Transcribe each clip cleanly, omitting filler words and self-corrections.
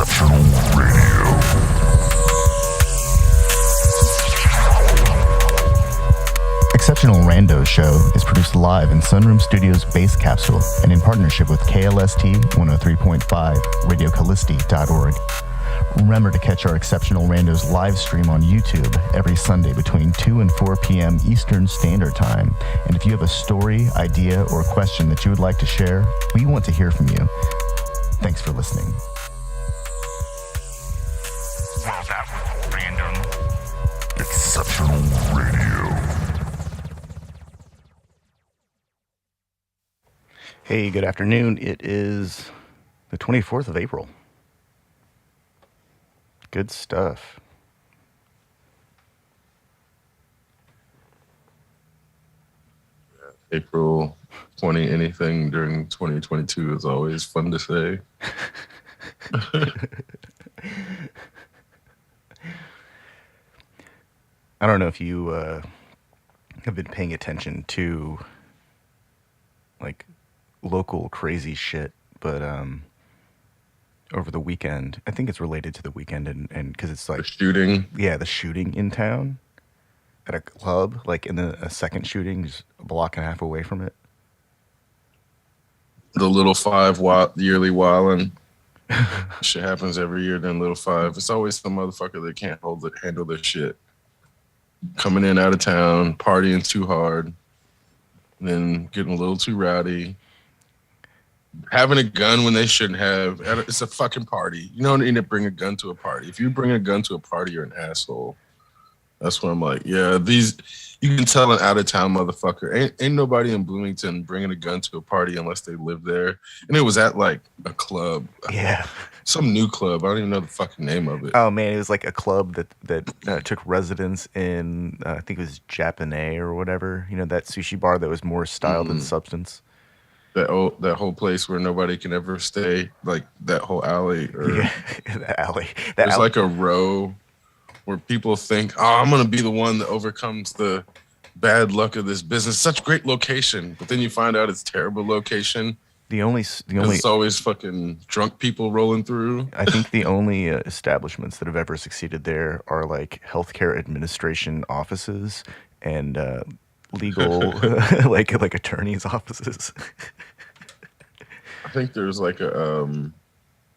Exceptional Radio. Exceptional Randos show is produced live in Sunroom Studios Base Capsule and in partnership with KLST 103.5, RadioCallisti.org. Remember to catch our Exceptional Randos live stream on YouTube every Sunday between 2 and 4 p.m. Eastern Standard Time. And if you have a story, idea, or question that you would like to share, we want to hear from you. Thanks for listening. Well, that was random. Exceptional Radio. Hey, good afternoon. It is the 24th of April. Good stuff. April 20 anything during 2022 is always fun to say. I don't know if you have been paying attention to like local crazy shit, but over the weekend, I think it's related to the weekend, and because it's like The shooting. Yeah, the shooting in town at a club, like in a second shooting just a block and a half away from it. The Little Five yearly wildin'. Shit happens every year. Then Little Five. It's always some motherfucker that can't handle their shit. Coming in out of town, partying too hard, then getting a little too rowdy. Having a gun when they shouldn't have. It's a fucking party. You don't need to bring a gun to a party. If you bring a gun to a party, you're an asshole. That's when I'm like, yeah, you can tell an out-of-town motherfucker. Ain't nobody in Bloomington bringing a gun to a party unless they live there. And it was at like a club. Yeah. Some new club. I don't even know the fucking name of it. Oh man, it was like a club that took residence in I think it was Japanese or whatever. You know, that sushi bar that was more style than substance. That whole place where nobody can ever stay, like that whole alley. Yeah, the alley. There's like a row where people think, oh, I'm going to be the one that overcomes the bad luck of this business. Such great location. But then you find out it's terrible location. The only it's always fucking drunk people rolling through. I think the only establishments that have ever succeeded there are like healthcare administration offices and legal like attorneys' offices. I think there's like a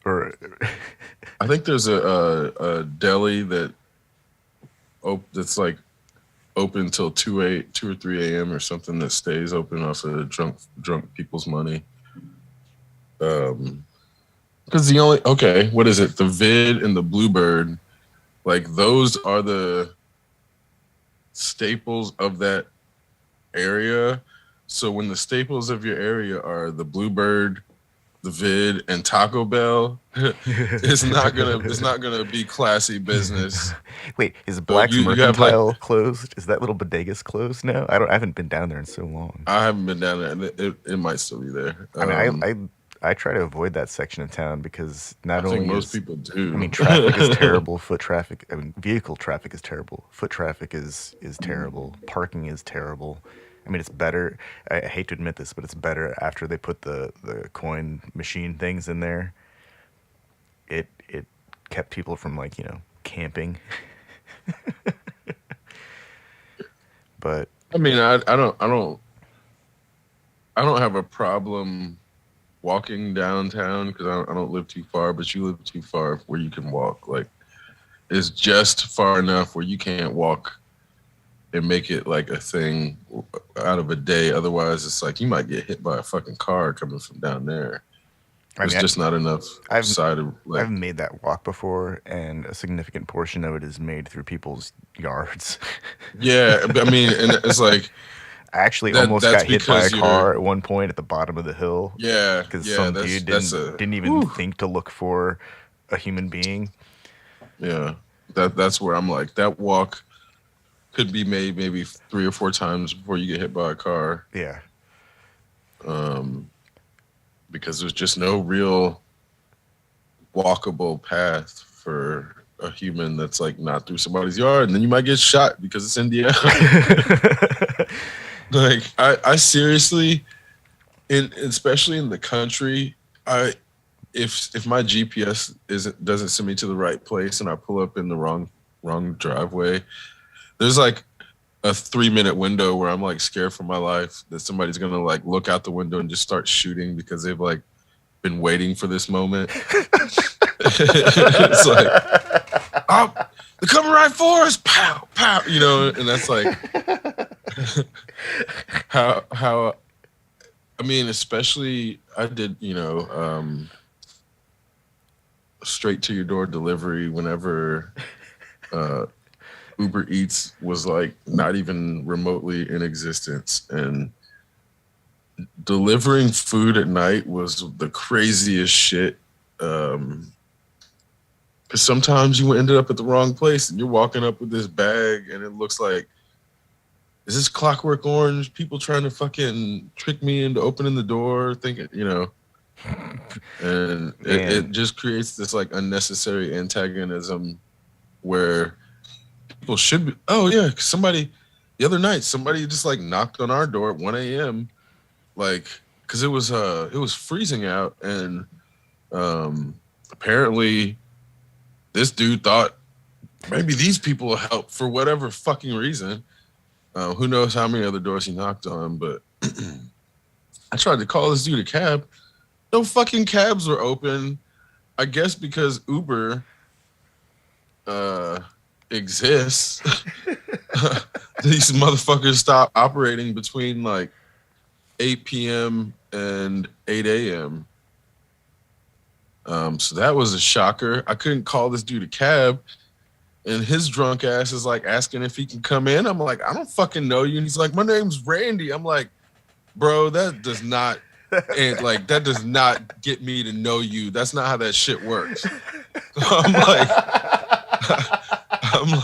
I think there's a deli that's like open till 2 or 3 a.m. or something that stays open off of drunk people's money. Because what is it? The Vid and the Bluebird, like those are the staples of that area. So when the staples of your area are the Bluebird, the Vid, and Taco Bell, it's not gonna be classy business. Wait, is Black's Mercantile closed? Is that little bodega's closed now? I haven't been down there in so long. I haven't been down there. It might still be there. I mean, I try to avoid that section of town because I think most people do. I mean, traffic is terrible. Vehicle traffic is terrible. Foot traffic is terrible. Parking is terrible. I mean, it's better. I hate to admit this, but it's better after they put the coin machine things in there. It kept people from camping. But I mean, I don't have a problem walking downtown because I don't live too far, but you live too far where you can walk. Like, it's just far enough where you can't walk and make it like a thing out of a day. Otherwise, it's like you might get hit by a fucking car coming from down there. There's just not enough side of. I've made that walk before, and a significant portion of it is made through people's yards. Yeah, I mean, and it's like. I actually almost got hit by a car at one point at the bottom of the hill. Yeah, because some dude didn't even think to look for a human being. Yeah, that's where I'm like, that walk could be made maybe 3 or 4 times before you get hit by a car. Yeah. Because there's just no real walkable path for a human that's like not through somebody's yard, and then you might get shot because it's Indiana. Like I seriously, especially in the country, if my GPS doesn't send me to the right place and I pull up in the wrong driveway, there's like a 3-minute window where I'm like scared for my life that somebody's gonna like look out the window and just start shooting because they've like been waiting for this moment. It's like, oh, they're coming right for us, pow, pow, you know, and that's like how I mean, especially I did, you know, straight to your door delivery whenever Uber Eats was like not even remotely in existence, and delivering food at night was the craziest shit. Because sometimes you ended up at the wrong place and you're walking up with this bag and it looks like, is this Clockwork Orange? People trying to fucking trick me into opening the door, thinking, you know, and it just creates this like unnecessary antagonism where people should be. Oh yeah, somebody the other night somebody just like knocked on our door at 1 a.m. like because it was freezing out, and apparently this dude thought maybe these people will help for whatever fucking reason. Who knows how many other doors he knocked on, but I tried to call this dude a cab. No fucking cabs were open. I guess because Uber exists. These motherfuckers stop operating between like 8 p.m. and 8 a.m. So that was a shocker. I couldn't call this dude a cab. And his drunk ass is like asking if he can come in. I'm like, I don't fucking know you. And he's like, my name's Randy. I'm like, bro, that does not get me to know you. That's not how that shit works. I'm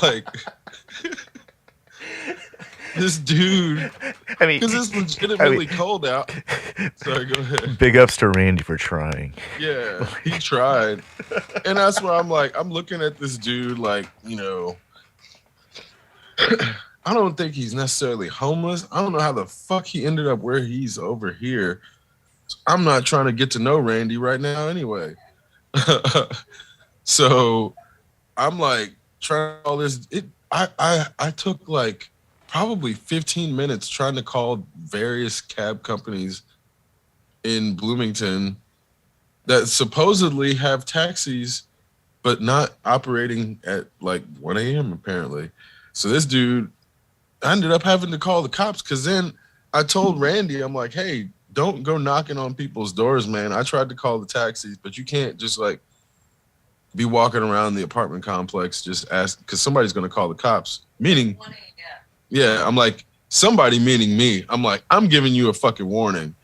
like, this dude. I mean, because it's legitimately cold out. Sorry, go ahead. Big ups to Randy for trying. Yeah, he tried. And that's where I'm like, I'm looking at this dude like, you know, I don't think he's necessarily homeless. I don't know how the fuck he ended up where he's over here. I'm not trying to get to know Randy right now anyway. So I'm like trying all this. I took like probably 15 minutes trying to call various cab companies in Bloomington that supposedly have taxis, but not operating at like 1 a.m. apparently. So this dude, I ended up having to call the cops because then I told Randy, I'm like, hey, don't go knocking on people's doors, man. I tried to call the taxis, but you can't just like be walking around the apartment complex just ask, because somebody's going to call the cops. Meaning, yeah, I'm like, somebody meaning me. I'm like, I'm giving you a fucking warning.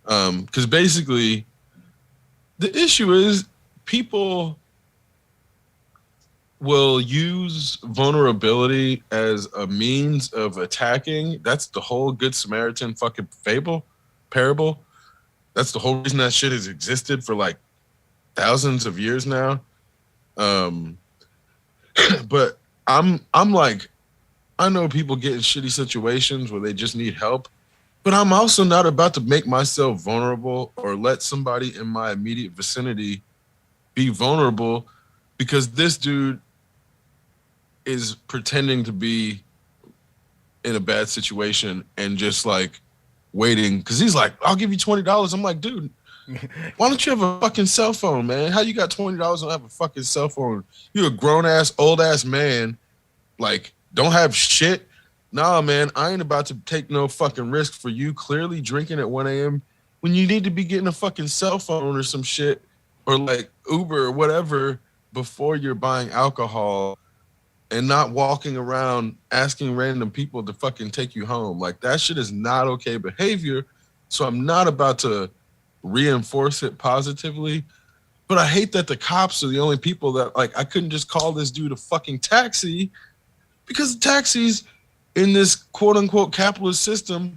Because basically, the issue is people will use vulnerability as a means of attacking. That's the whole Good Samaritan fucking parable. That's the whole reason that shit has existed for like thousands of years now. But I'm like, I know people get in shitty situations where they just need help, but I'm also not about to make myself vulnerable or let somebody in my immediate vicinity be vulnerable because this dude is pretending to be in a bad situation and just like waiting. Cause he's like, I'll give you $20. I'm like, dude, why don't you have a fucking cell phone, man? How you got $20 and don't have a fucking cell phone? You a grown ass, old ass man, like don't have shit. Nah, man, I ain't about to take no fucking risk for you clearly drinking at 1 a.m. when you need to be getting a fucking cell phone or some shit or like Uber or whatever before you're buying alcohol and not walking around asking random people to fucking take you home. Like that shit is not okay behavior. So I'm not about to reinforce it positively. But I hate that the cops are the only people that like I couldn't just call this dude a fucking taxi because the taxis in this quote unquote capitalist system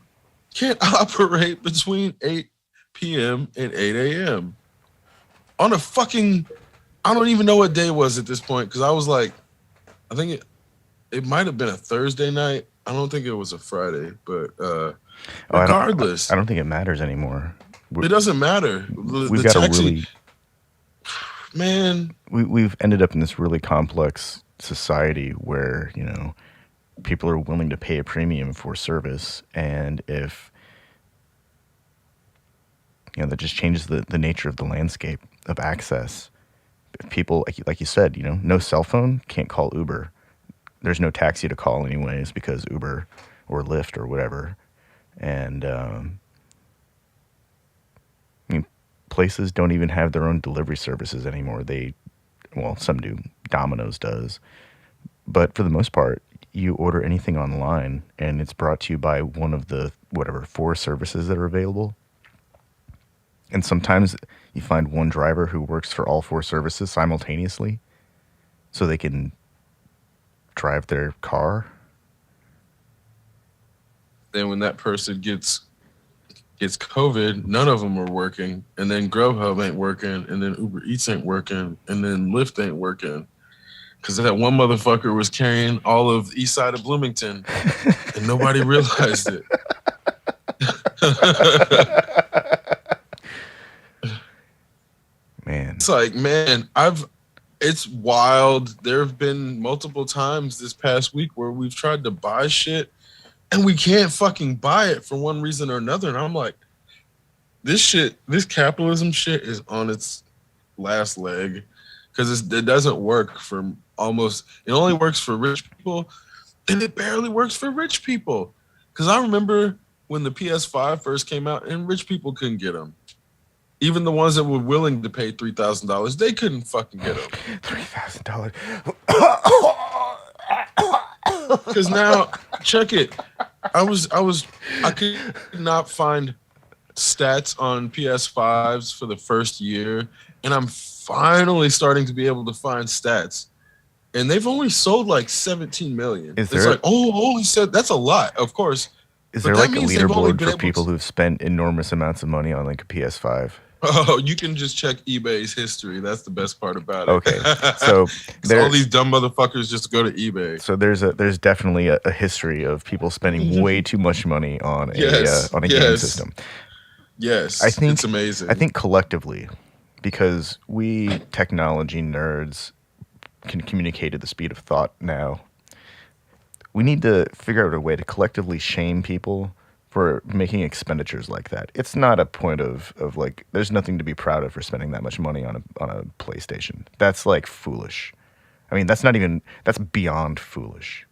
can't operate between 8 p.m. and 8 a.m. on a fucking, I don't even know what day it was at this point because I was like, I think it might have been a Thursday night. I don't think it was a Friday, but regardless. I don't think it matters anymore. It doesn't matter. We've got a really man. We've ended up in this really complex society where, people are willing to pay a premium for service, and if that just changes the nature of the landscape of access. If people, like you said, no cell phone, can't call Uber. There's no taxi to call anyways because Uber or Lyft or whatever. And I mean, places don't even have their own delivery services anymore. Some do. Domino's does. But for the most part, you order anything online and it's brought to you by one of the, 4 services that are available. And sometimes you find one driver who works for all 4 services simultaneously so they can drive their car. Then when that person gets COVID, none of them are working. And then Grubhub ain't working. And then Uber Eats ain't working. And then Lyft ain't working. Because that one motherfucker was carrying all of the east side of Bloomington. And nobody realized it. Man. It's like, man, it's wild. There have been multiple times this past week where we've tried to buy shit and we can't fucking buy it for one reason or another. And I'm like, this capitalism shit is on its last leg because it doesn't work for it only works for rich people and it barely works for rich people. Because I remember when the PS5 first came out and rich people couldn't get them. Even the ones that were willing to pay $3,000, they couldn't fucking get them. $3,000. Because now, check it. I could not find stats on PS5s for the first year, and I'm finally starting to be able to find stats. And they've only sold like 17 million. It's like, holy shit, that's a lot, of course. Is there like a leaderboard for people who've spent enormous amounts of money on like a PS5? Oh, you can just check eBay's history. That's the best part about it. Okay, so all these dumb motherfuckers just go to eBay. So there's definitely a history of people spending way too much money on a game system. Yes, I think it's amazing. I think collectively, because we technology nerds can communicate at the speed of thought now, we need to figure out a way to collectively shame people for making expenditures like that. It's not a point of like, there's nothing to be proud of for spending that much money on a PlayStation. That's like foolish. I mean, that's beyond foolish.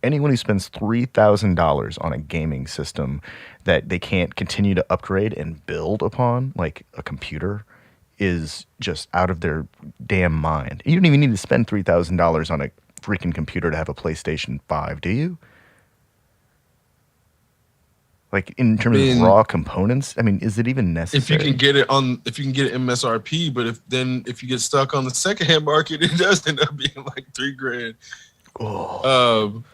Anyone who spends $3,000 on a gaming system that they can't continue to upgrade and build upon, like a computer, is just out of their damn mind. You don't even need to spend $3,000 on a freaking computer to have a PlayStation 5, do you? Like in terms of raw components, I mean, is it even necessary? If you can get it MSRP, but if you get stuck on the secondhand market, it does end up being like $3,000. Oh.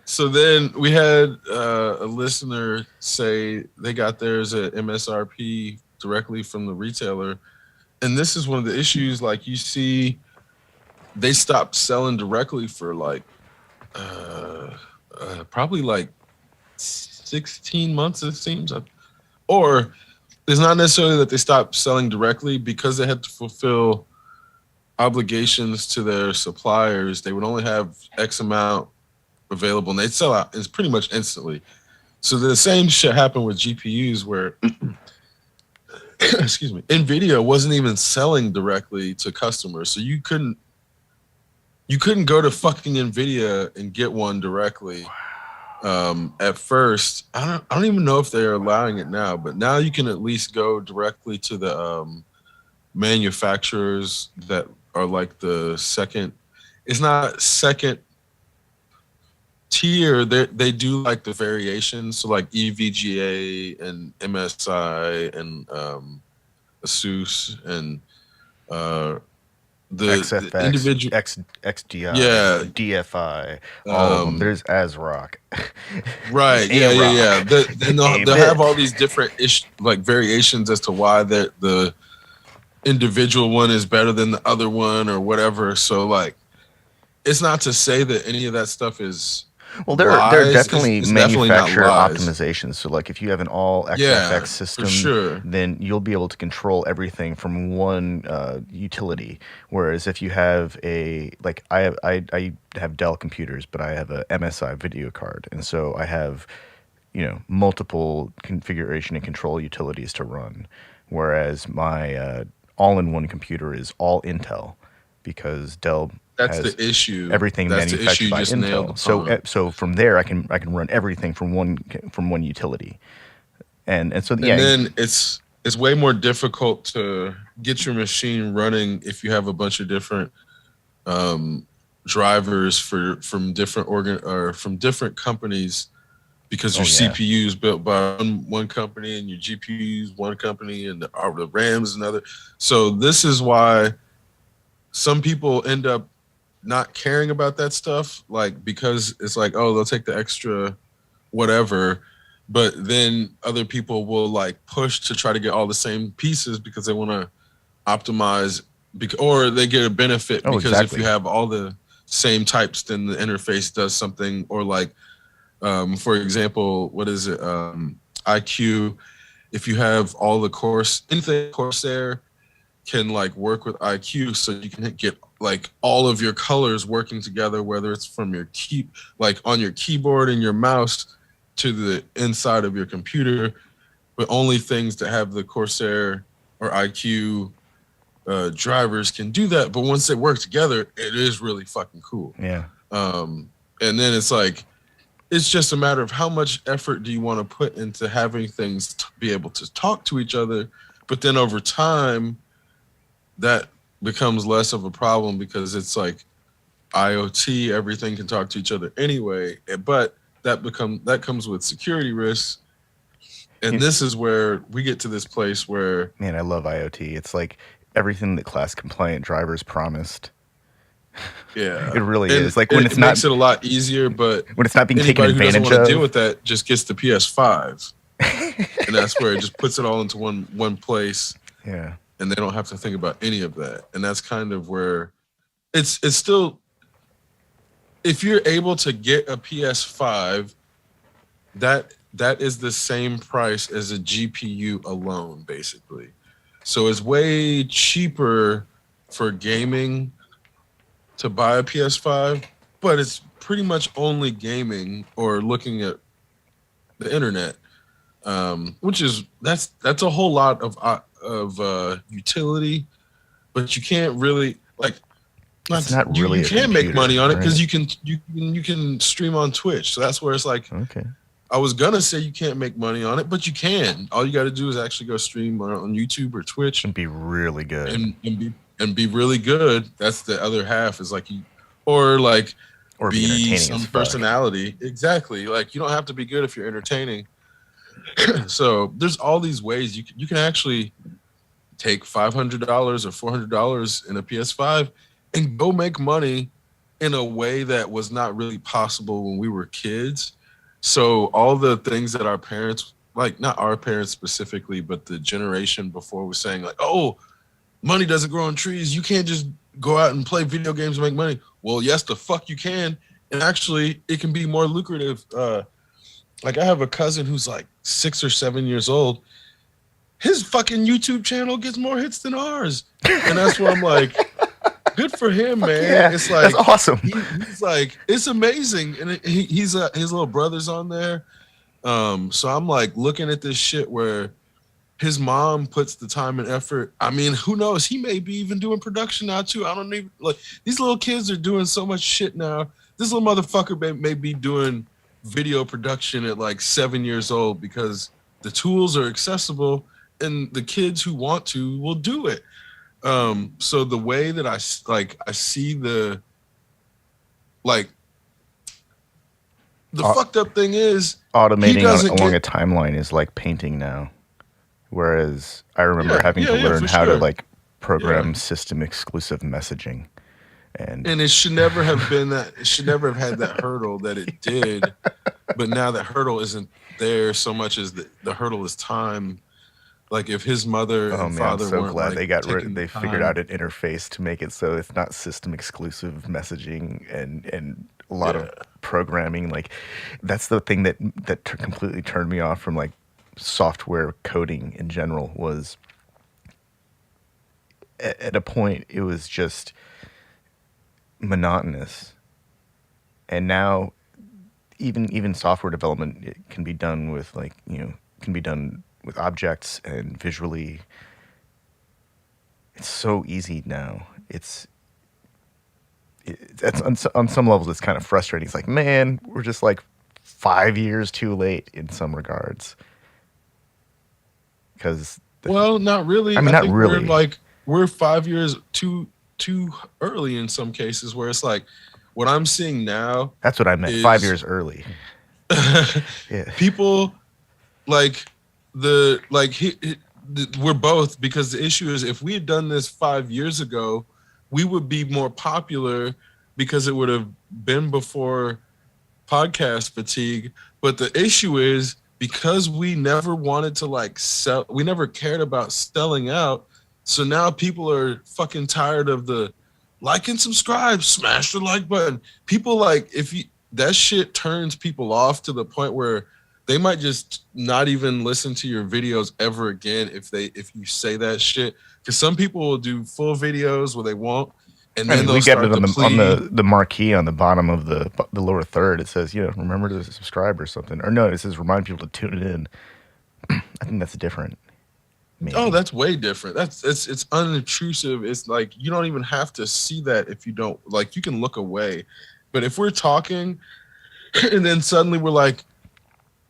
So then we had a listener say they got theirs at MSRP directly from the retailer, and this is one of the issues. Like you see, they stopped selling directly for like probably like 16 months, it seems. Or it's not necessarily that they stopped selling directly because they had to fulfill obligations to their suppliers. They would only have X amount available and they'd sell out. It's pretty much instantly. So the same shit happened with GPUs where excuse me, NVIDIA wasn't even selling directly to customers. So you couldn't go to fucking NVIDIA and get one directly. At first, I don't even know if they're allowing it now, but now you can at least go directly to the manufacturers that are like the second. It's not second tier. They do like the variations, so like EVGA and MSI and ASUS and the XFX, the individual XDI, yeah, DFI, all of them. There's ASRock. Right. Yeah. They'll have all these different like variations as to why the individual one is better than the other one or whatever. So like, it's not to say that any of that stuff is Well, there are lies. definitely It's definitely not manufacturer lies. optimizations. So, like, if you have an all Yeah, XFX for system, sure. then you'll be able to control everything from one utility. Whereas if you have I have Dell computers, but I have a MSI video card, and so I have, multiple configuration and control utilities to run. Whereas my all-in-one computer is all Intel, because Dell That's has the issue. everything That's the issue manufactured you by just nailed Intel. So upon. so from there I can run everything from one utility. And so And yeah, then it's way more difficult to get your machine running if you have a bunch of different um, drivers from different from different companies, because your oh yeah. CPU is built by one company and your GPU is one company and the RAM is another. So this is why some people end up not caring about that stuff, like because it's like, oh, they'll take the extra whatever, but then other people will like push to try to get all the same pieces because they want to optimize, or they get a benefit Oh, because if you exactly. have all the same types, then the interface does something. Or like, for example, what is it? IQ. If you have all the anything Corsair can like work with IQ, so you can get like all of your colors working together, whether it's from your like on your keyboard and your mouse to the inside of your computer, but only things that have the Corsair or IQ drivers can do that. But once they work together, it is really fucking cool. Yeah. And then it's like, it's just a matter of how much effort do you want to put into having things be able to talk to each other. But then over time, that becomes less of a problem because it's like IoT, everything can talk to each other anyway. But that comes with security risks. And this is where we get to this place where, Man, I love IoT. It's like everything that class compliant drivers promised. yeah, It really and is. Like when it it's not makes it a lot easier. But being taken anybody who doesn't advantage want to deal of. with that just gets the PS5, and that's where it just puts it all into one place, Yeah. and they don't have to think about any of that. And that's kind of where it's still, if you're able to get a PS5, that is the same price as a GPU alone, basically. So it's way cheaper for gaming to buy a PS5, but it's pretty much only gaming or looking at the internet, which is that's a whole lot of utility, but you can't really like. It's not really You a can make money computer, on it because right? you can stream on Twitch. So that's where it's like, Okay. I was gonna say you can't make money on it, but you can. All you got to do is actually go stream on YouTube or Twitch It'd be really good. and be really good. That's the other half, is like or like Or be be entertaining as some fuck. personality. Exactly. Like you don't have to be good if you're entertaining. So there's all these ways you can actually take $500 or $400 in a PS5 and go make money in a way that was not really possible when we were kids. So all the things that our parents, like not our parents specifically, but the generation before, was saying like, oh, money doesn't grow on trees. You can't just go out and play video games and make money. Well, yes, the fuck you can. And actually, it can be more lucrative. Like I have a cousin who's like 6 or 7 years old. His fucking YouTube channel gets more hits than ours. And that's where I'm like, good for him, man. Yeah, It's like, that's awesome. he's like, it's amazing. And his little brother's on there. So I'm like looking at this shit where his mom puts the time and effort. I mean, who knows? He may be even doing production now too. I don't even like, these little kids are doing so much shit now. This little motherfucker may be doing video production at like 7 years old because the tools are accessible and the kids who want to will do it. So the way that I see the fucked up thing is he Automating doesn't along a get, timeline is like painting now. Whereas I remember yeah, having yeah, to yeah, learn for how to sure. like Yeah. program system exclusive messaging. And And it should never have been that. It should never have had that hurdle that it did. But now that hurdle isn't there so much as the hurdle is time. Like if his mother oh and man, I'm father so weren't glad like taking the they figured time. out an interface to make it so it's not system exclusive messaging and a lot of programming. Like, that's the thing that completely turned me off from like software coding in general. Was at a point it was just monotonous, and now even software development, it can be done with like, can be done with objects and visually. It's so easy now. It's on some levels it's kind of frustrating. It's like, man, we're just like 5 years too late in some regards. Because well, not really. I mean, I not think really. we're 5 years too early in some cases, where it's like what I'm seeing now That's what I meant. 5 is years early. Yeah. people like we're both, because the issue is if we had done this 5 years ago, we would be more popular because it would have been before podcast fatigue. But the issue is because we never wanted to like sell, we never cared about selling out. So now people are fucking tired of the like and subscribe, smash the like button. People like, if you, that shit turns people off to the point where they might just not even listen to your videos ever again if you say that shit. Because some people will do full videos where they won't, and then they'll we got start it to on plead. the marquee on the bottom of the lower third. It says, remember to subscribe or something. Or no, it says remind people to tune it in. I think that's different. Maybe. Oh, that's way different. It's unintrusive. It's like you don't even have to see that if you don't like. You can look away, but if we're talking, and then suddenly we're like,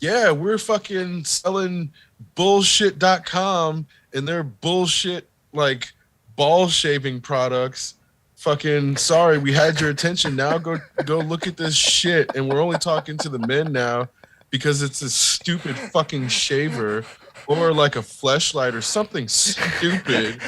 yeah, we're fucking selling bullshit.com and their bullshit like ball shaving products. Fucking sorry, we had your attention. Now go look at this shit. And we're only talking to the men now because it's a stupid fucking shaver or like a fleshlight or something stupid.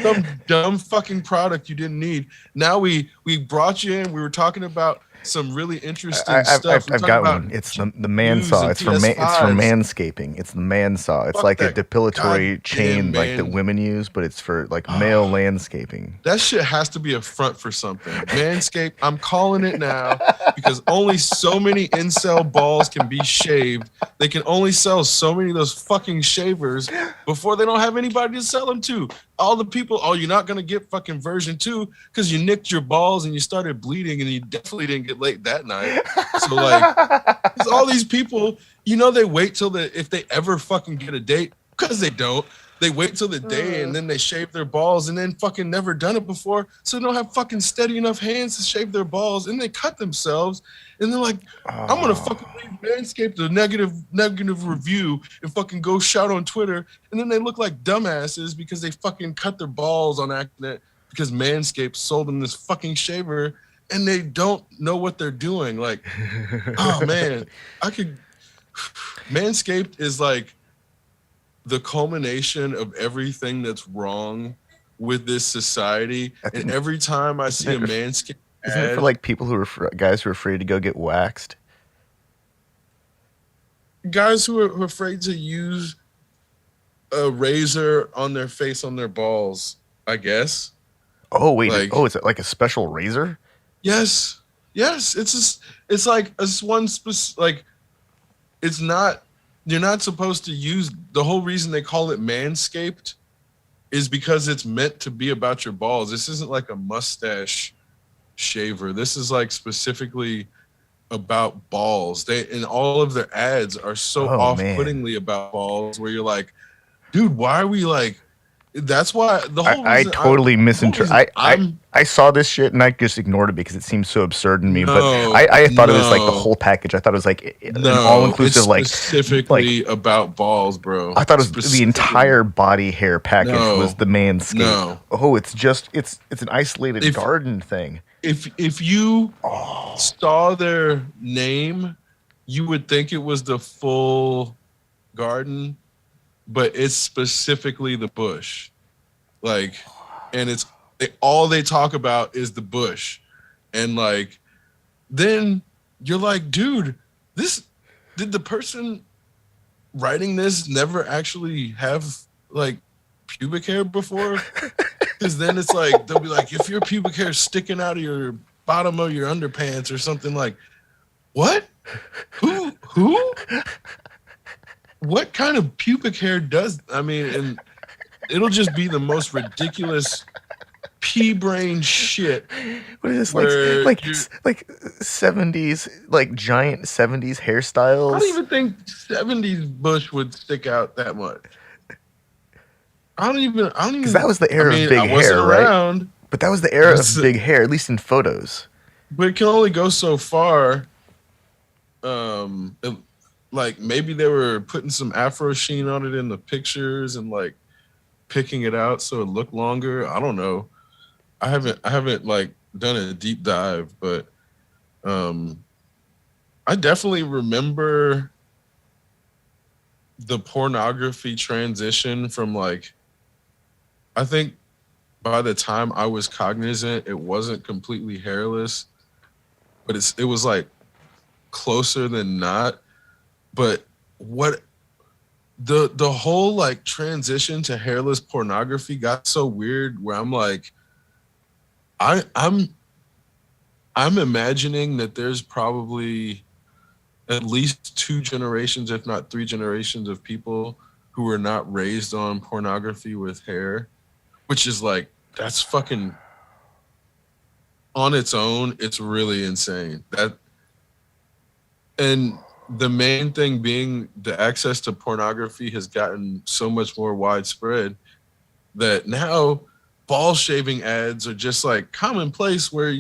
Some dumb fucking product you didn't need. Now we brought you in. We were talking about some really interesting stuff. I've got one. It's the man saw. It's for manscaping. It's the man saw. It's Fuck like a that depilatory chain like that man. women use, but it's for like male landscaping. That shit has to be a front for something. Manscaped, I'm calling it now because only so many incel balls can be shaved. They can only sell so many of those fucking shavers before they don't have anybody to sell them to. All the people, oh, you're not going to get fucking version 2 because you nicked your balls and you started bleeding and you definitely didn't get laid that night. So, like, 'cause all these people, they wait till if they ever fucking get a date, because they don't. They wait till the day and then they shave their balls and then fucking never done it before. So they don't have fucking steady enough hands to shave their balls and they cut themselves. And they're like, I'm going to fucking leave Manscaped a negative review and fucking go shout on Twitter. And then they look like dumbasses because they fucking cut their balls on accident because Manscaped sold them this fucking shaver and they don't know what they're doing. Like, oh man, Manscaped is like the culmination of everything that's wrong with this society. And every time I see a Manscaped ad, isn't it for like people who are guys who are afraid to go get waxed? Guys who are afraid to use a razor on their face, on their balls, I guess. Oh wait, is it like a special razor? Yes. It's like one like it's not. You're not supposed to use, the whole reason they call it Manscaped is because it's meant to be about your balls. This isn't like a mustache shaver. This is like specifically about balls. They, and all of their ads are so off-puttingly about balls where you're like, dude, why are we like, that's why the whole I totally misinterpreted. I saw this shit and I just ignored it because it seemed so absurd to me. But I thought it was like the whole package. I thought it was like an all-inclusive, like specifically about balls, bro. I thought it was the entire body hair package was the Manscaped. No. Oh, it's an isolated garden thing. If you saw their name, you would think it was the full garden. But it's specifically the bush, like, and all they talk about is the bush, and like, then you're like, dude, did the person writing this never actually have like pubic hair before? Because then it's like they'll be like, if your pubic hair is sticking out of your bottom of your underpants or something. Like, what? Who? What kind of pubic hair does? I mean, and it'll just be the most ridiculous pea brain shit. What is this, where like 70s, like giant 70s hairstyles? I don't even think 70s bush would stick out that much. I don't even. Because that was the era of big I wasn't hair, around, right? But that was the era of big hair, at least in photos. But it can only go so far. Like maybe they were putting some Afro sheen on it in the pictures and like picking it out so it looked longer. I don't know. I haven't like done a deep dive, but I definitely remember the pornography transition from like, I think by the time I was cognizant, it wasn't completely hairless, but it was like closer than not. But what the whole like transition to hairless pornography got so weird where I'm like, I'm imagining that there's probably at least 2 generations, if not 3 generations of people who were not raised on pornography with hair, which is like, that's fucking on its own. It's really insane. And the main thing being the access to pornography has gotten so much more widespread that now ball shaving ads are just like commonplace, where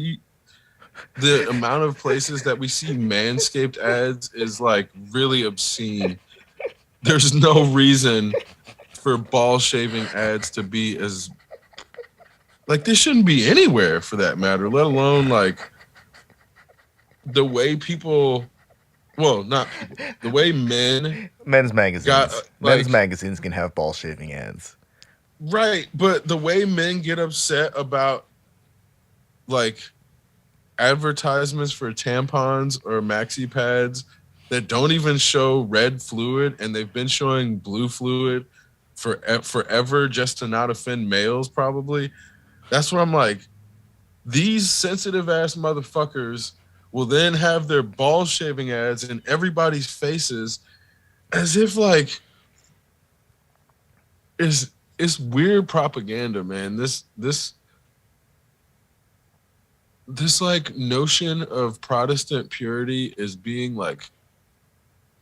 the amount of places that we see Manscaped ads is like really obscene. There's no reason for ball shaving ads to be as like, this shouldn't be anywhere for that matter, let alone like the way people, well, not people, the way men's magazines men's magazines can have ball shaving ads. Right, but the way men get upset about like advertisements for tampons or maxi pads that don't even show red fluid and they've been showing blue fluid for forever just to not offend males, probably. That's where I'm like, these sensitive ass motherfuckers will then have their ball shaving ads in everybody's faces as if like it's weird propaganda, man. This like notion of Protestant purity is being like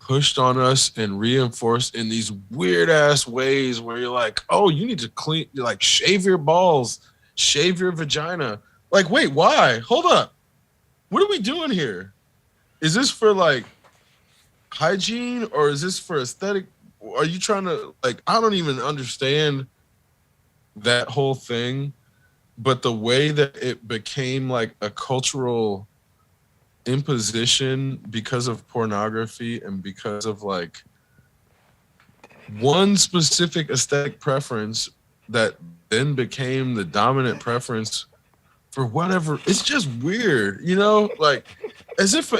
pushed on us and reinforced in these weird ass ways where you're like, oh, you need to like shave your balls, shave your vagina. Like, wait, why? Hold up. What are we doing here? Is this for like hygiene or is this for aesthetic? Are you trying to like, I don't even understand that whole thing, but the way that it became like a cultural imposition because of pornography and because of like one specific aesthetic preference that then became the dominant preference for whatever. It's just weird, you know, like as if,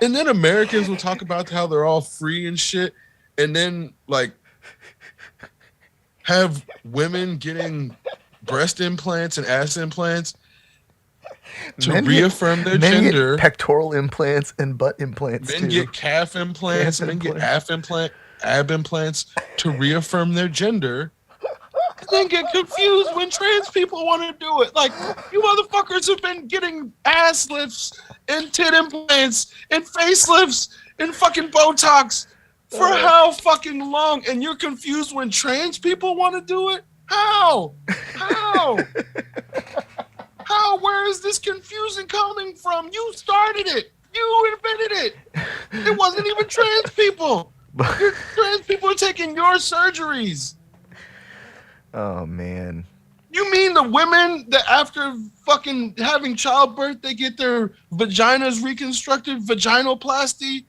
and then Americans will talk about how they're all free and shit. And then like have women getting breast implants and ass implants to reaffirm their gender. Get pectoral implants and butt implants. Men get calf implants. Men get ab implants to reaffirm their gender. And then get confused when trans people want to do it. Like, you motherfuckers have been getting ass lifts and tit implants and facelifts and fucking Botox for how fucking long? And you're confused when trans people want to do it? How? How? How? Where is this confusion coming from? You started it. You invented it. It wasn't even trans people. Trans people are taking your surgeries. Oh, man. You mean the women that after fucking having childbirth, they get their vaginas reconstructed, vaginoplasty?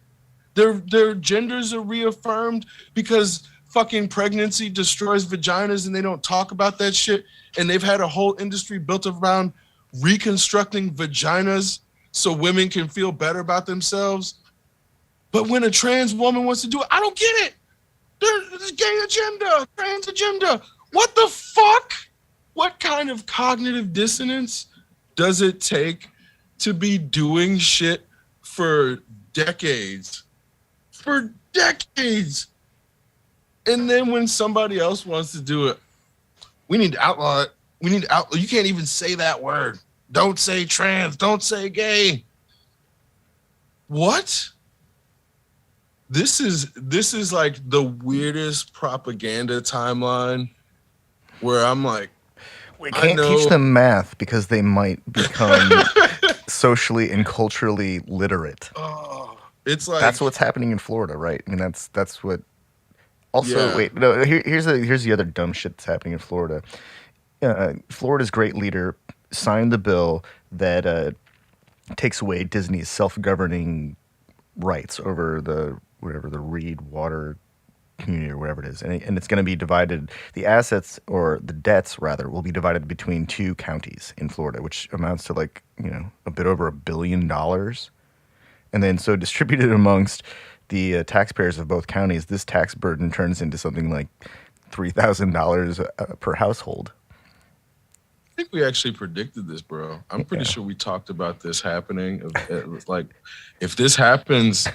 Their genders are reaffirmed because fucking pregnancy destroys vaginas and they don't talk about that shit. And they've had a whole industry built around reconstructing vaginas so women can feel better about themselves. But when a trans woman wants to do it, I don't get it. There's gay agenda, trans agenda. What the fuck? What kind of cognitive dissonance does it take to be doing shit for decades. For decades. And then when somebody else wants to do it, we need to outlaw it. We need to outlaw. You can't even say that word. Don't say trans. Don't say gay. What? This is like the weirdest propaganda timeline where I'm like, we can't teach them math because they might become socially and culturally literate. Oh, it's like that's what's happening in Florida, right? I mean, that's what. Also, wait, no. Here's the other dumb shit that's happening in Florida. Florida's great leader signed the bill that takes away Disney's self-governing rights over the Reed Water community or whatever it is, and it's going to be divided. The assets, or the debts rather, will be divided between 2 counties in Florida, which amounts to like a bit over $1 billion, and then so distributed amongst the taxpayers of both counties, this tax burden turns into something like $3,000 per household. I think we actually predicted this, bro. I'm pretty sure we talked about this happening. Like, if this happens,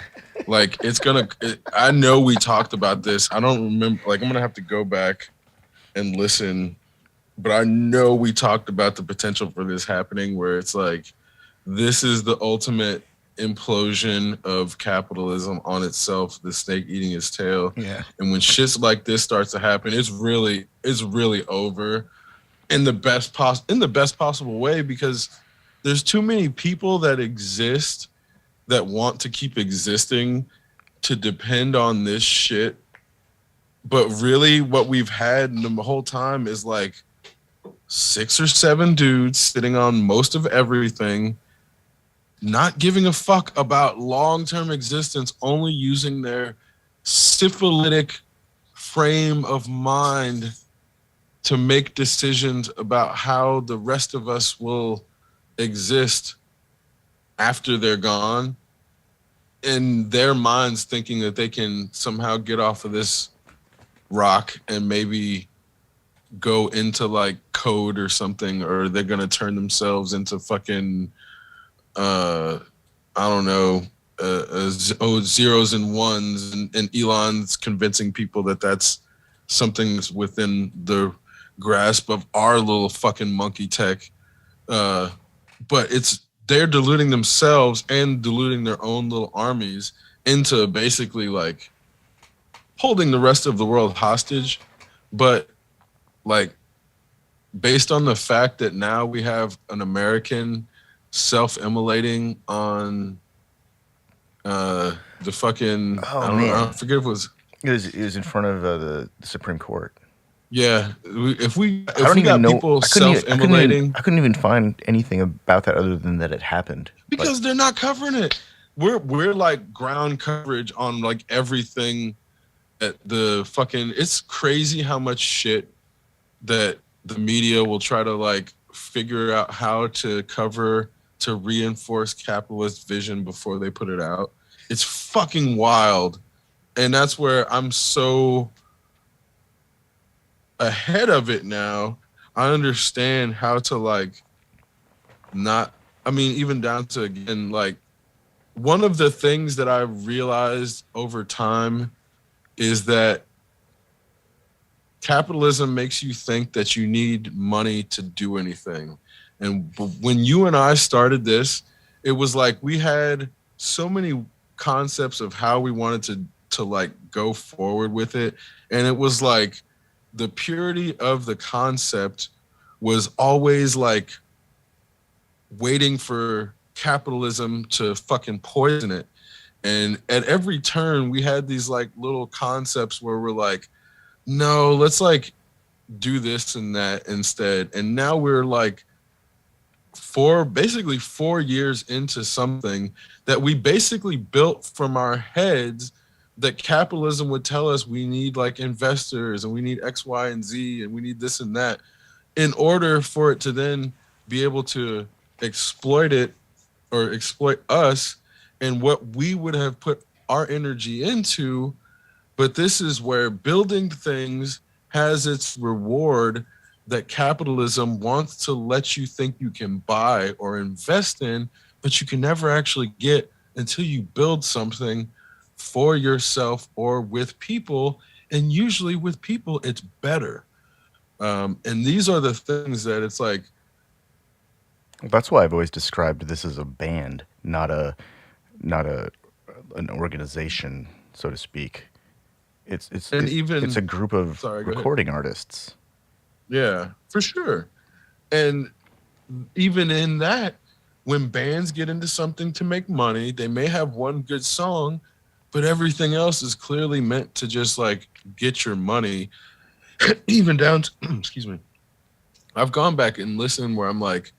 like, it's gonna. I know we talked about this. I don't remember. Like, I'm gonna have to go back and listen, but I know we talked about the potential for this happening, where it's like, this is the ultimate implosion of capitalism on itself. The snake eating its tail. Yeah. And when shits like this starts to happen, it's really over. In the best possible way, because there's too many people that exist that want to keep existing to depend on this shit. But really what we've had the whole time is like 6 or 7 dudes sitting on most of everything, not giving a fuck about long-term existence, only using their syphilitic frame of mind to make decisions about how the rest of us will exist after they're gone, in their minds thinking that they can somehow get off of this rock and maybe go into like code or something, or they're going to turn themselves into fucking, I don't know, zeros and ones, and Elon's convincing people that that's something that's within the grasp of our little fucking monkey tech, but they're deluding themselves and deluding their own little armies into basically like holding the rest of the world hostage. But like, based on the fact that now we have an American self-immolating on the fucking, I forget if it was in front of the Supreme Court. Yeah, if we got people self-immolating, I couldn't even find anything about that other than that it happened. Because they're not covering it. We're like ground coverage on like everything at the fucking. It's crazy how much shit that the media will try to like figure out how to cover to reinforce capitalist vision before they put it out. It's fucking wild, and that's where I'm so ahead of it now. I understand how to like not, I mean, even down to, again, like, one of the things that I've realized over time is that capitalism makes you think that you need money to do anything. And when you and I started this, it was like we had so many concepts of how we wanted to like go forward with it. And it was like, the purity of the concept was always like waiting for capitalism to fucking poison it. And at every turn, we had these like little concepts where we're like, no, let's like do this and that instead. And now we're like basically 4 years into something that we basically built from our heads, that capitalism would tell us we need like investors and we need X, Y, and Z and we need this and that in order for it to then be able to exploit it or exploit us and what we would have put our energy into. But this is where building things has its reward that capitalism wants to let you think you can buy or invest in, but you can never actually get until you build something for yourself or with people. And usually with people, it's better. And these are the things that it's like. That's why I've always described this as a band, not an organization, so to speak. And even, it's a group of sorry, go ahead. recording artists. Yeah, for sure. And even in that, when bands get into something to make money, they may have one good song, but everything else is clearly meant to just like get your money. Even down to, excuse me, I've gone back and listened where I'm like,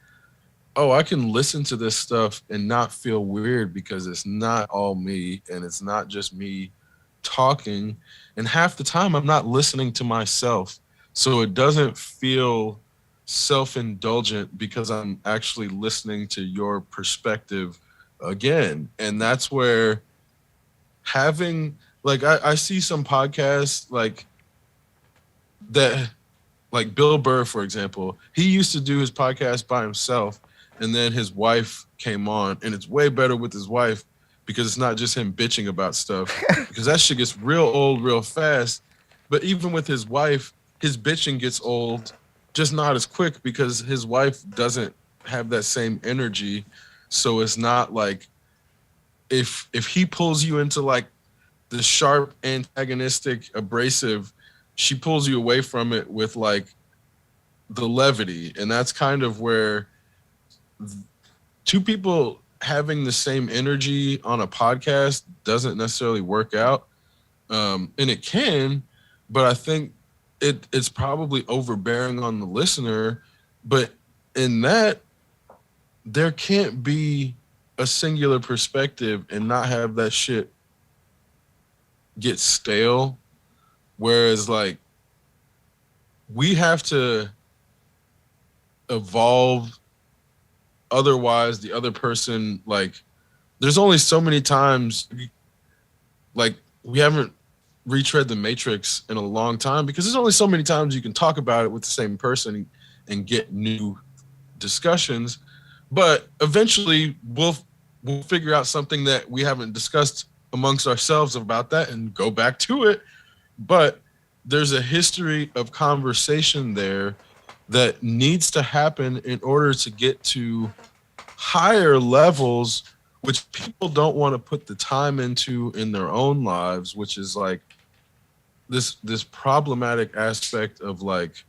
oh, I can listen to this stuff and not feel weird because it's not all me and it's not just me talking. And half the time I'm not listening to myself. So it doesn't feel self-indulgent because I'm actually listening to your perspective again. And that's where having, like, I see some podcasts like that, like Bill Burr, for example. He used to do his podcast by himself, and then his wife came on, and it's way better with his wife because it's not just him bitching about stuff, because that shit gets real old real fast. But even with his wife, his bitching gets old, just not as quick because his wife doesn't have that same energy. So it's not like if he pulls you into like the sharp, antagonistic, abrasive, she pulls you away from it with like the levity. And that's kind of where two people having the same energy on a podcast doesn't necessarily work out. And it can, but I think it's probably overbearing on the listener. But in that, there can't be a singular perspective and not have that shit get stale. Whereas like we have to evolve, otherwise the other person, like, there's only so many times, like, we haven't retread the Matrix in a long time because there's only so many times you can talk about it with the same person and get new discussions. But eventually we'll figure out something that we haven't discussed amongst ourselves about that and go back to it. But there's a history of conversation there that needs to happen in order to get to higher levels, which people don't want to put the time into in their own lives, which is like this problematic aspect of like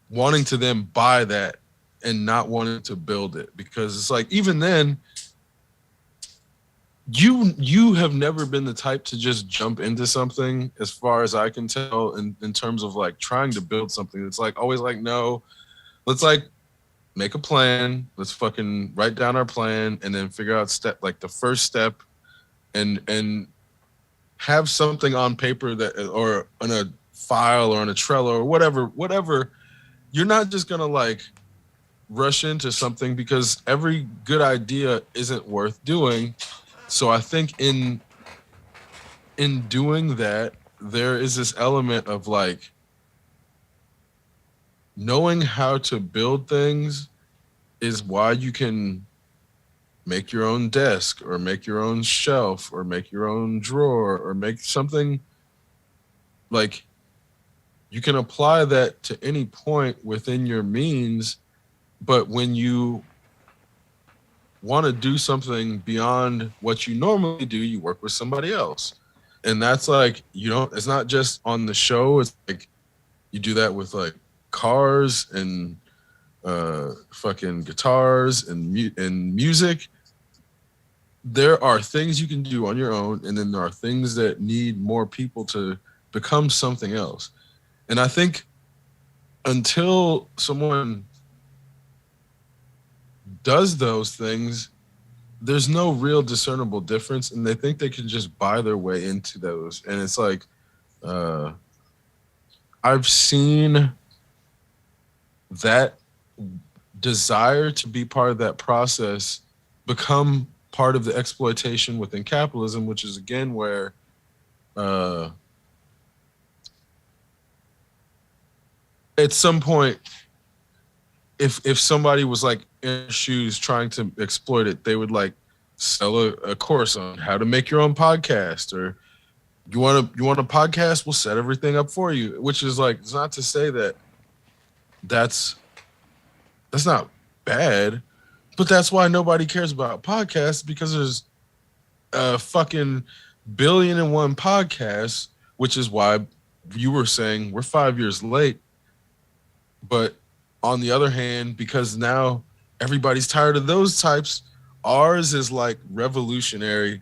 wanting to then buy that and not wanting to build it. Because it's like, even then, you have never been the type to just jump into something, as far as I can tell, in terms of like trying to build something. It's like always like, no, let's like make a plan. Let's fucking write down our plan and then figure out like the first step and have something on paper that, or on a file or on a Trello or whatever. You're not just going to like rush into something because every good idea isn't worth doing. So I think in doing that, there is this element of like knowing how to build things is why you can make your own desk or make your own shelf or make your own drawer or make something. Like, you can apply that to any point within your means, but when you want to do something beyond what you normally do, you work with somebody else. And that's like, it's not just on the show. It's like you do that with like cars and fucking guitars and music. There are things you can do on your own, and then there are things that need more people to become something else. And I think until someone does those things, there's no real discernible difference, and they think they can just buy their way into those. And it's like, I've seen that desire to be part of that process become part of the exploitation within capitalism, which is again where at some point if somebody was like in shoes trying to exploit it, they would like sell a course on how to make your own podcast, or you want a podcast, we'll set everything up for you. Which is like, it's not to say that that's not bad, but that's why nobody cares about podcasts, because there's a fucking billion and one podcasts, which is why you were saying we're 5 years late. But on the other hand, because now everybody's tired of those types, ours is like revolutionary,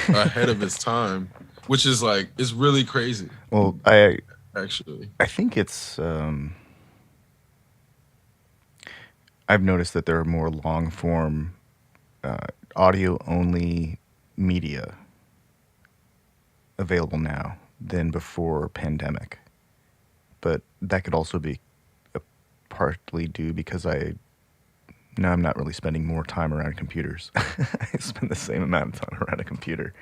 ahead of its time, which is like, is really crazy. Well, actually, I think it's I've noticed that there are more long form audio only media available now than before pandemic. But that could also be partly due because I'm not really spending more time around computers. I spend the same amount of time around a computer.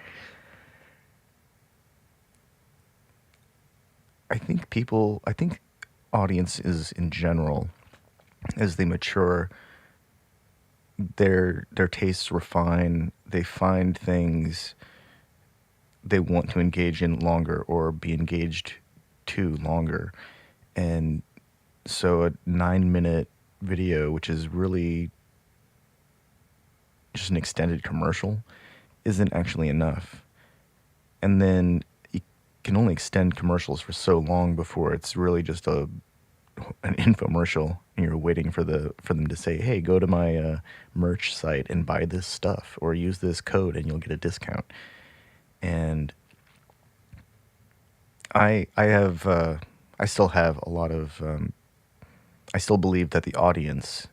I think audiences in general, as they mature, their tastes refine, they find things they want to engage in longer or be engaged to longer. And so a 9-minute video, which is really just an extended commercial, isn't actually enough. And then you can only extend commercials for so long before it's really just an infomercial, and you're waiting for them to say, "Hey, go to my merch site and buy this stuff, or use this code and you'll get a discount." And I still have a lot of I still believe that the audience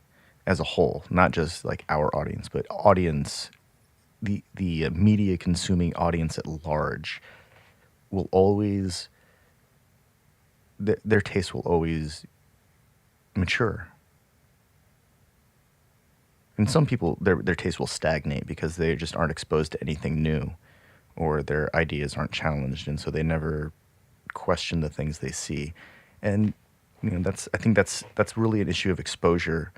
as a whole, not just like our audience, but audience, the media consuming audience at large, will always, their taste will always mature. And some people, their taste will stagnate because they just aren't exposed to anything new, or their ideas aren't challenged, and so they never question the things they see. And I think that's really an issue of exposure,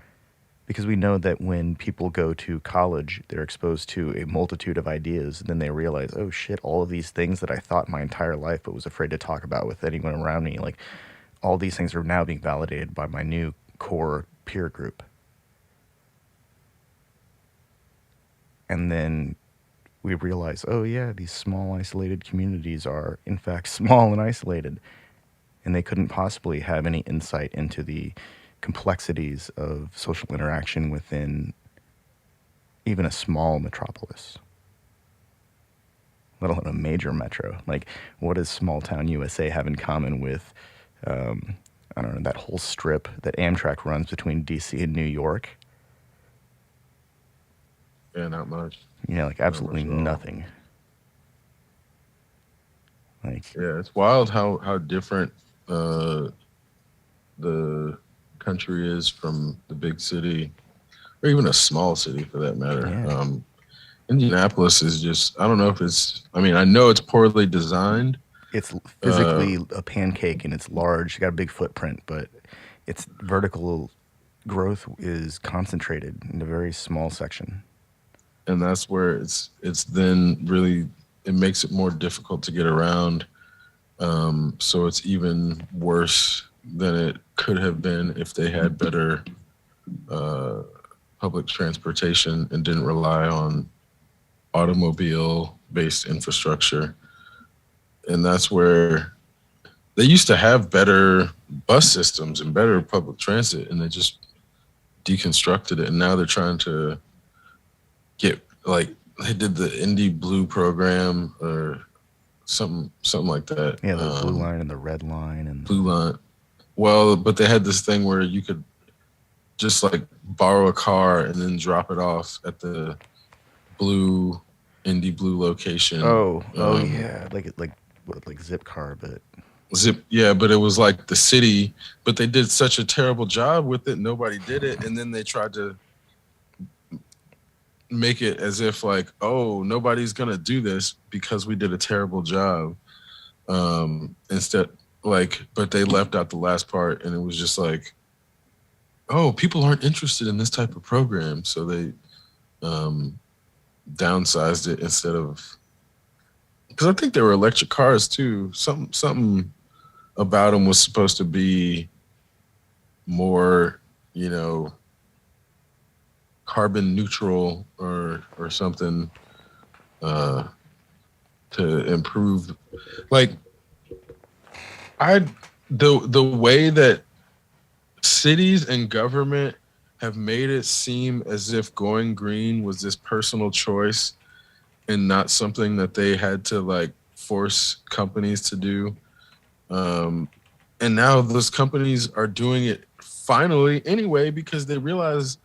because we know that when people go to college, they're exposed to a multitude of ideas, and then they realize, oh shit, all of these things that I thought my entire life but was afraid to talk about with anyone around me, like all these things are now being validated by my new core peer group. And then we realize, oh yeah, these small isolated communities are in fact small and isolated, and they couldn't possibly have any insight into the complexities of social interaction within even a small metropolis, let alone a major metro. Like, what does small town USA have in common with, I don't know, that whole strip that Amtrak runs between DC and New York? Yeah, not much. Like absolutely nothing. Like, yeah, it's wild how different the country is from the big city, or even a small city for that matter. Yeah. Indianapolis is just, I don't know if it's, I mean, I know it's poorly designed. It's physically a pancake, and it's large. It's got a big footprint, but its vertical growth is concentrated in a very small section. And that's where it's then really, it makes it more difficult to get around. So it's even worse than it could have been if they had better public transportation and didn't rely on automobile-based infrastructure. And that's where they used to have better bus systems and better public transit, and they just deconstructed it. And now they're trying to get, like, they did the Indy Blue program or something like that. Yeah, the blue line and the red line and blue line. Well, but they had this thing where you could just like borrow a car and then drop it off at the Indy Blue location. Oh yeah, like Zipcar, but but it was like the city, but they did such a terrible job with it. Nobody did it, and then they tried to make it as if like, oh, nobody's gonna do this because we did a terrible job. Instead, like, but they left out the last part, and it was just like, oh, people aren't interested in this type of program, so they downsized it instead of, because I think there were electric cars too. Something about them was supposed to be more, you know, carbon neutral or something uh, to improve. Like I the way that cities and government have made it seem as if going green was this personal choice and not something that they had to like force companies to do. Um, and now those companies are doing it finally anyway because they realize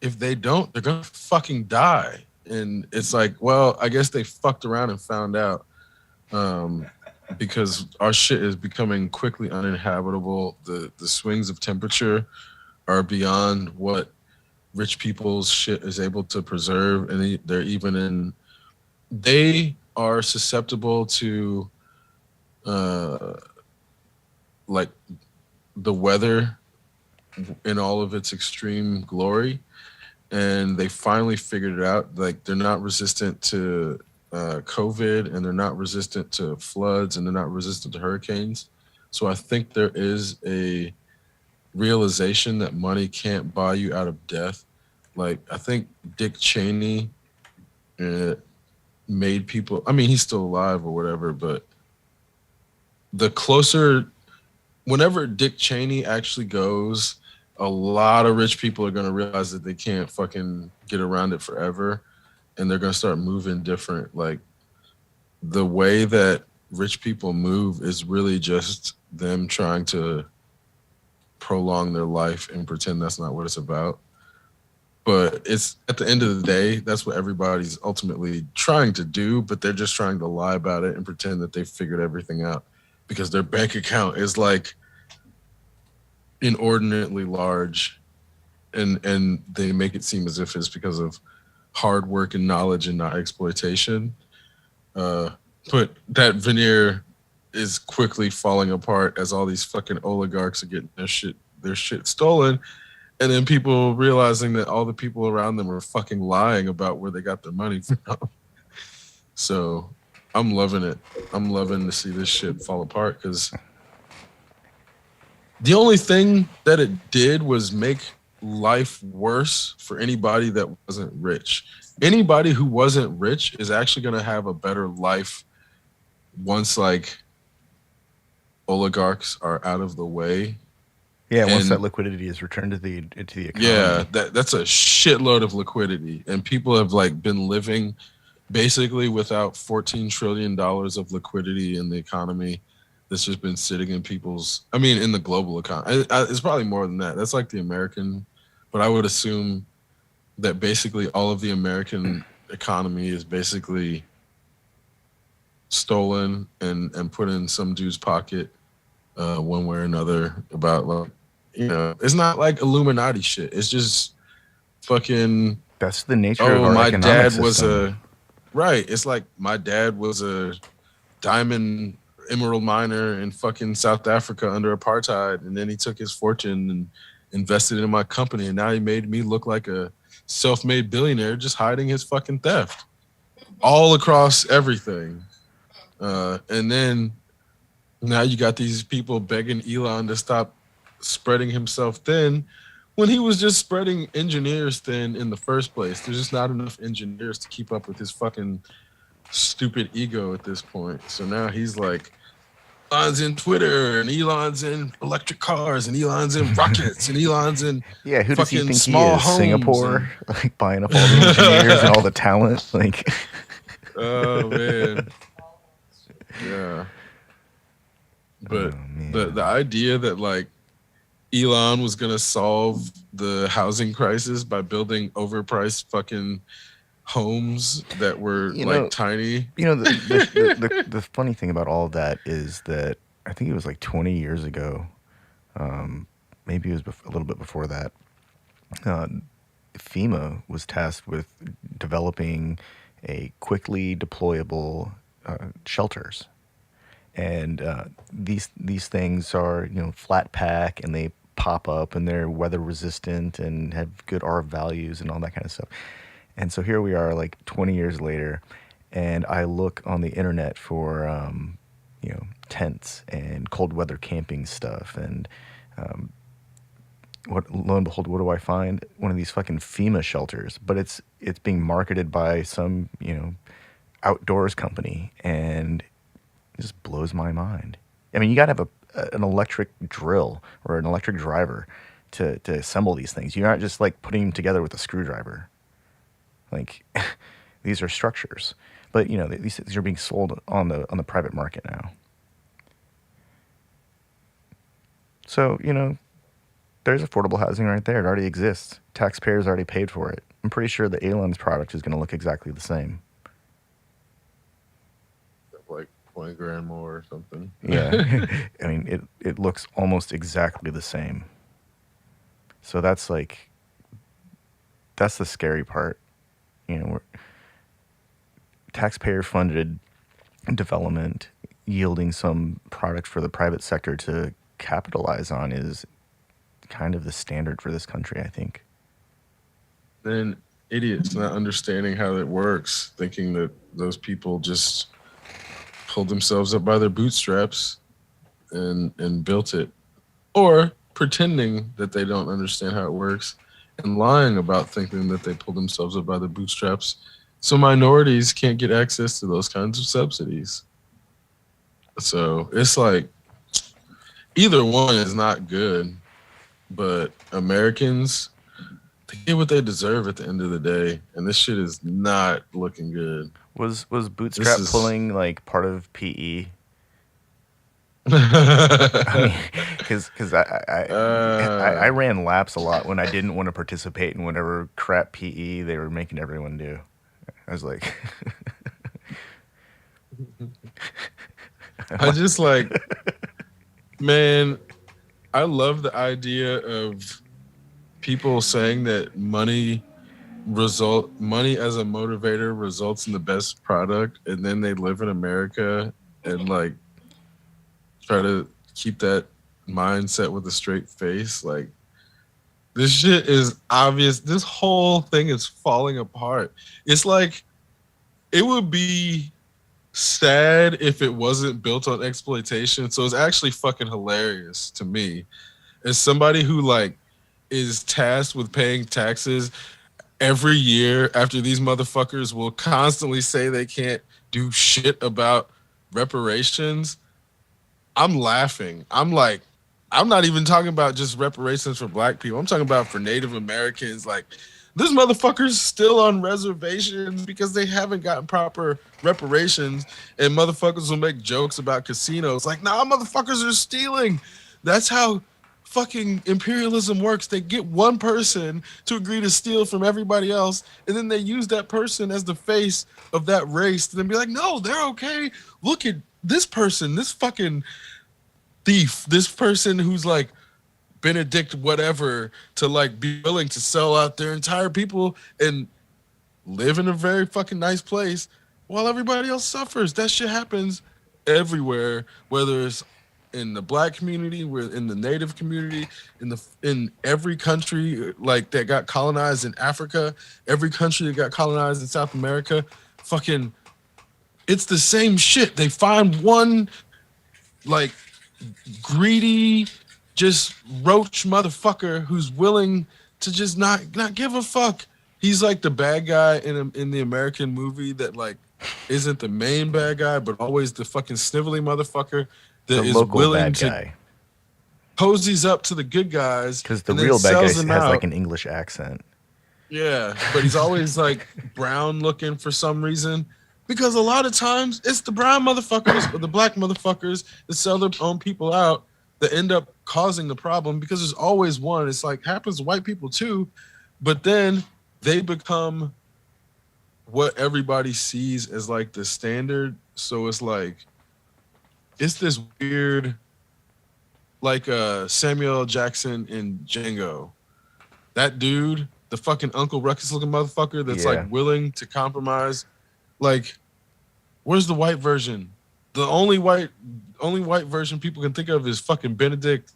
if they don't, they're gonna fucking die. And it's like, well, I guess they fucked around and found out um, because our shit is becoming quickly uninhabitable. The swings of temperature are beyond what rich people's shit is able to preserve, and they're even in. They are susceptible to uh, like the weather in all of its extreme glory, and they finally figured it out. Like they're not resistant to COVID, and they're not resistant to floods, and they're not resistant to hurricanes. So I think there is a realization that money can't buy you out of death. Like I think Dick Cheney uh, made people. I mean, he's still alive or whatever, but the closer, whenever Dick Cheney actually goes, a lot of rich people are going to realize that they can't fucking get around it forever, and they're going to start moving different. Like the way that rich people move is really just them trying to prolong their life and pretend that's not what it's about. But it's at the end of the day, that's what everybody's ultimately trying to do, but they're just trying to lie about it and pretend that they figured everything out because their bank account is like inordinately large, and they make it seem as if it's because of hard work and knowledge and not exploitation. But that veneer is quickly falling apart as all these fucking oligarchs are getting their shit stolen, and then people realizing that all the people around them are fucking lying about where they got their money from. So I'm loving it. I'm loving to see this shit fall apart because the only thing that it did was make life worse for anybody that wasn't rich. Anybody who wasn't rich is actually going to have a better life once like oligarchs are out of the way. Yeah, once And that liquidity is returned to the economy. yeah, that's a shitload of liquidity, and people have like been living basically without $14 trillion of liquidity in the economy. That's just been sitting in people's, I mean, in the global economy. It's probably more than that. That's like the American, but I would assume that basically all of the American economy is basically stolen and put in some dude's pocket one way or another. About like, it's not like Illuminati shit. It's just fucking, That's the nature of oh, our my economic dad was system. right. It's like my dad was a diamond emerald miner in fucking South Africa under apartheid, and then he took his fortune and invested in my company, and now he made me look like a self-made billionaire just hiding his fucking theft all across everything. And then now you got these people begging Elon to stop spreading himself thin when he was just spreading engineers thin in the first place. There's just not enough engineers to keep up with his fucking stupid ego at this point. So now he's like, Elon's in Twitter, and Elon's in electric cars, and Elon's in rockets, and Elon's in Yeah, who does he fucking think he small is? homes. Singapore, like buying up all the engineers and all the talent. Like, Oh man, yeah. But the idea that like Elon was gonna solve the housing crisis by building overpriced fucking homes that were tiny. the funny thing about all of that is that I think it was like 20 years ago, maybe it was a little bit before that. FEMA was tasked with developing a quickly deployable shelters, and these things are flat pack, and they pop up and they're weather resistant and have good R values and all that kind of stuff. And so here we are, like 20 years later, and I look on the internet for, tents and cold weather camping stuff. And lo and behold, what do I find? One of these fucking FEMA shelters, but it's being marketed by some, outdoors company, and it just blows my mind. I mean, you got to have an electric drill or an electric driver to assemble these things. You're not just like putting them together with a screwdriver. Like these are structures, but these things are being sold on the private market now. So there's affordable housing right there. It already exists. Taxpayers already paid for it. I'm pretty sure the Alien's product is going to look exactly the same. Like 20 grand more or something. Yeah. I mean, it looks almost exactly the same. So that's the scary part. Taxpayer funded development yielding some product for the private sector to capitalize on is kind of the standard for this country, I think. Then idiots not understanding how it works, thinking that those people just pulled themselves up by their bootstraps and built it, or pretending that they don't understand how it works and lying about thinking that they pulled themselves up by their bootstraps, so minorities can't get access to those kinds of subsidies. So it's like either one is not good, but Americans, they get what they deserve at the end of the day, and this shit is not looking good. Was bootstrap pulling like part of PE? I mean, because I ran laps a lot when I didn't want to participate in whatever crap PE they were making everyone do. I was like, I just like, man, I love the idea of people saying that money as a motivator results in the best product, and then they live in America and like try to keep that mindset with a straight face. Like, this shit is obvious. This whole thing is falling apart. It's like, it would be sad if it wasn't built on exploitation. So it's actually fucking hilarious to me as somebody who like is tasked with paying taxes every year after these motherfuckers will constantly say they can't do shit about reparations. I'm laughing. I'm like, I'm not even talking about just reparations for black people. I'm talking about for Native Americans. Like, this motherfucker's still on reservations because they haven't gotten proper reparations, and motherfuckers will make jokes about casinos. Like, nah, motherfuckers are stealing. That's how fucking imperialism works. They get one person to agree to steal from everybody else, and then they use that person as the face of that race to then be like, no, they're okay. Look at this person, this fucking thief, this person who's like Benedict whatever, to like be willing to sell out their entire people and live in a very fucking nice place while everybody else suffers. That shit happens everywhere, whether it's in the black community, in the native community, in every country like that got colonized in Africa, every country that got colonized in South America. Fucking, it's the same shit. They find one like greedy, just roach motherfucker who's willing to just not give a fuck. He's like the bad guy in the American movie that like isn't the main bad guy, but always the fucking snivelly motherfucker that is willing to posies up to the good guys. Because the real bad guy has like an English accent. Yeah, but he's always like brown looking for some reason. Because a lot of times it's the brown motherfuckers or the black motherfuckers that sell their own people out that end up causing the problem, because there's always one. It's like happens to white people too, but then they become what everybody sees as like the standard. So it's like, it's this weird, like Samuel L. Jackson in Django. That dude, the fucking Uncle Ruckus looking motherfucker that's like willing to compromise. Like, where's the white version? The only white version people can think of is fucking Benedict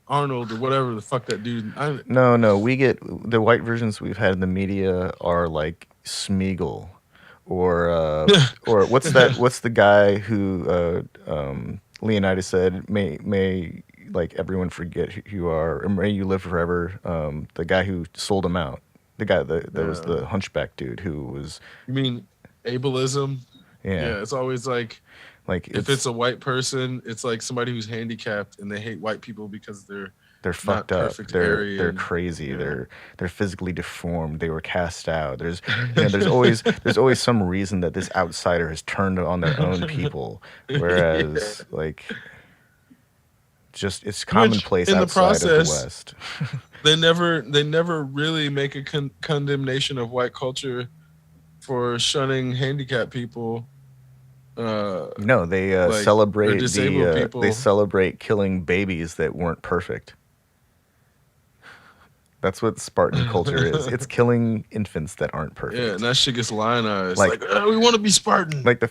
Arnold or whatever the fuck that dude. No, we get the white versions we've had in the media are like Smeagol, or what's that? What's the guy who Leonidas said may like everyone forget who you are, or may you live forever. The guy who sold him out, the guy that was the hunchback dude who was. You mean ableism? Yeah, it's always like if it's a white person, it's like somebody who's handicapped and they hate white people because they're fucked up. They're crazy. Yeah. They're physically deformed. They were cast out. There's always some reason that this outsider has turned on their own people. Whereas like just it's commonplace in outside the process, of the West. they never really make a condemnation of white culture for shunning handicapped people. No, they celebrate they celebrate killing babies that weren't perfect. That's what Spartan culture is. It's killing infants that aren't perfect. Yeah, and that shit gets lionized. Like we want to be Spartan. Like the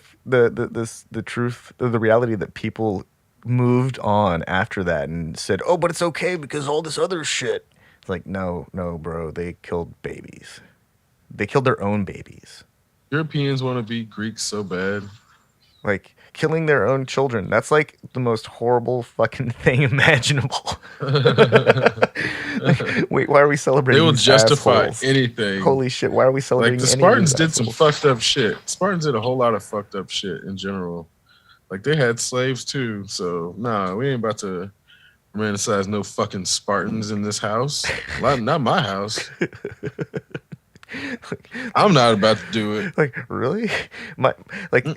truth, the reality that people moved on after that and said, "Oh, but it's okay because all this other shit." It's like, no, bro. They killed babies. They killed their own babies. Europeans want to be Greeks so bad. Like killing their own children. That's like the most horrible fucking thing imaginable. Like, wait, why are we celebrating? They will justify assholes? anything. Holy shit! Why are we celebrating? Like the Spartans did some fucked up shit. Spartans did a whole lot of fucked up shit in general. Like they had slaves too. So nah, we ain't about to romanticize no fucking Spartans in this house. Not my house. I'm not about to do it. Like really?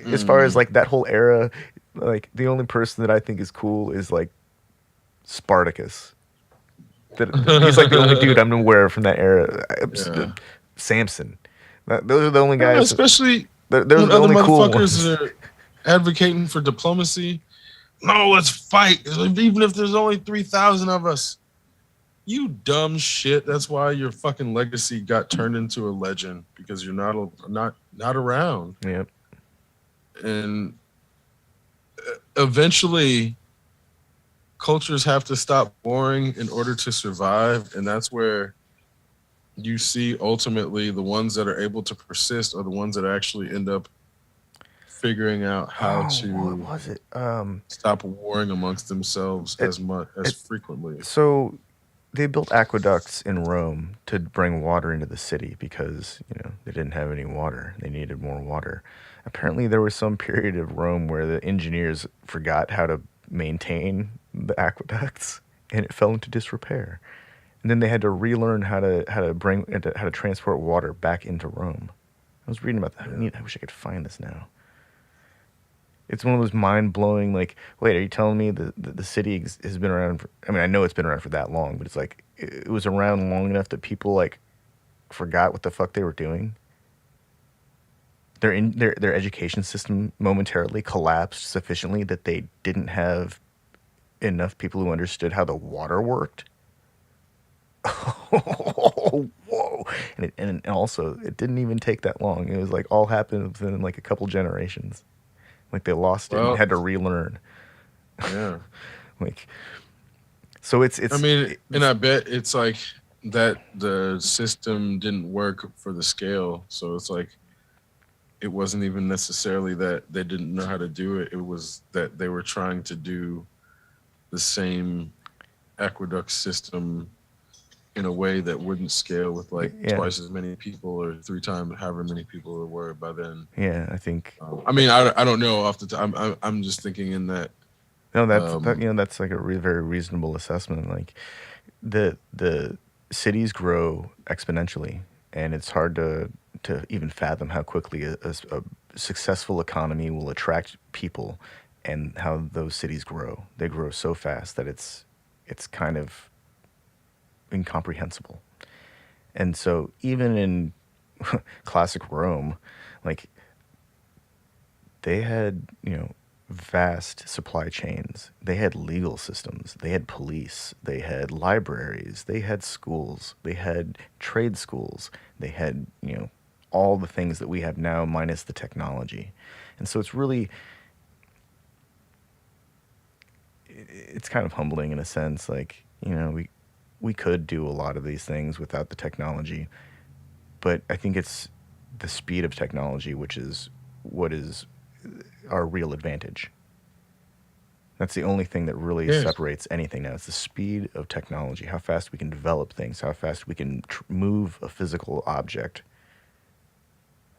As far as like that whole era, like the only person that I think is cool is like Spartacus. He's like the only dude I'm aware of from that era. Yeah. Samson. Those are the only guys. Especially they're the only cool ones. Are advocating for diplomacy. No, let's fight. Even if there's only 3,000 of us. You dumb shit. That's why your fucking legacy got turned into a legend because you're not around. Yep. And eventually cultures have to stop warring in order to survive, and that's where you see ultimately the ones that are able to persist are the ones that actually end up figuring out how to stop warring amongst themselves as frequently. So they built aqueducts in Rome to bring water into the city because, they didn't have any water. They needed more water. Apparently there was some period of Rome where the engineers forgot how to maintain the aqueducts and it fell into disrepair. And then they had to relearn how to transport water back into Rome. I was reading about that. I wish I could find this now. It's one of those mind-blowing, like, wait, are you telling me the city has been around I know it's been around for that long, but it's like, it was around long enough that people, like, forgot what the fuck they were doing? Their education system momentarily collapsed sufficiently that they didn't have enough people who understood how the water worked? Oh, whoa. And also, it didn't even take that long. It was, like, all happened within, like, a couple generations. Like they lost it and had to relearn. Yeah. So it's. And I bet it's like that the system didn't work for the scale. So it's like it wasn't even necessarily that they didn't know how to do it. It was that they were trying to do the same aqueduct system in a way that wouldn't scale with twice as many people or 3 times however many people there were by then. Yeah, I think. I don't know off the top. I'm just thinking in that. No, that's like a very reasonable assessment. Like the cities grow exponentially, and it's hard to even fathom how quickly a successful economy will attract people, and how those cities grow. They grow so fast that it's kind of incomprehensible. And so even in classic Rome, like they had, vast supply chains. They had legal systems. They had police. They had libraries. They had schools. They had trade schools. They had, all the things that we have now minus the technology. And so it's kind of humbling in a sense, like You know, we could do a lot of these things without the technology, but I think it's the speed of technology which is what is our real advantage. That's the only thing that really Yes. separates anything now. It's the speed of technology, how fast we can develop things, how fast we can move a physical object.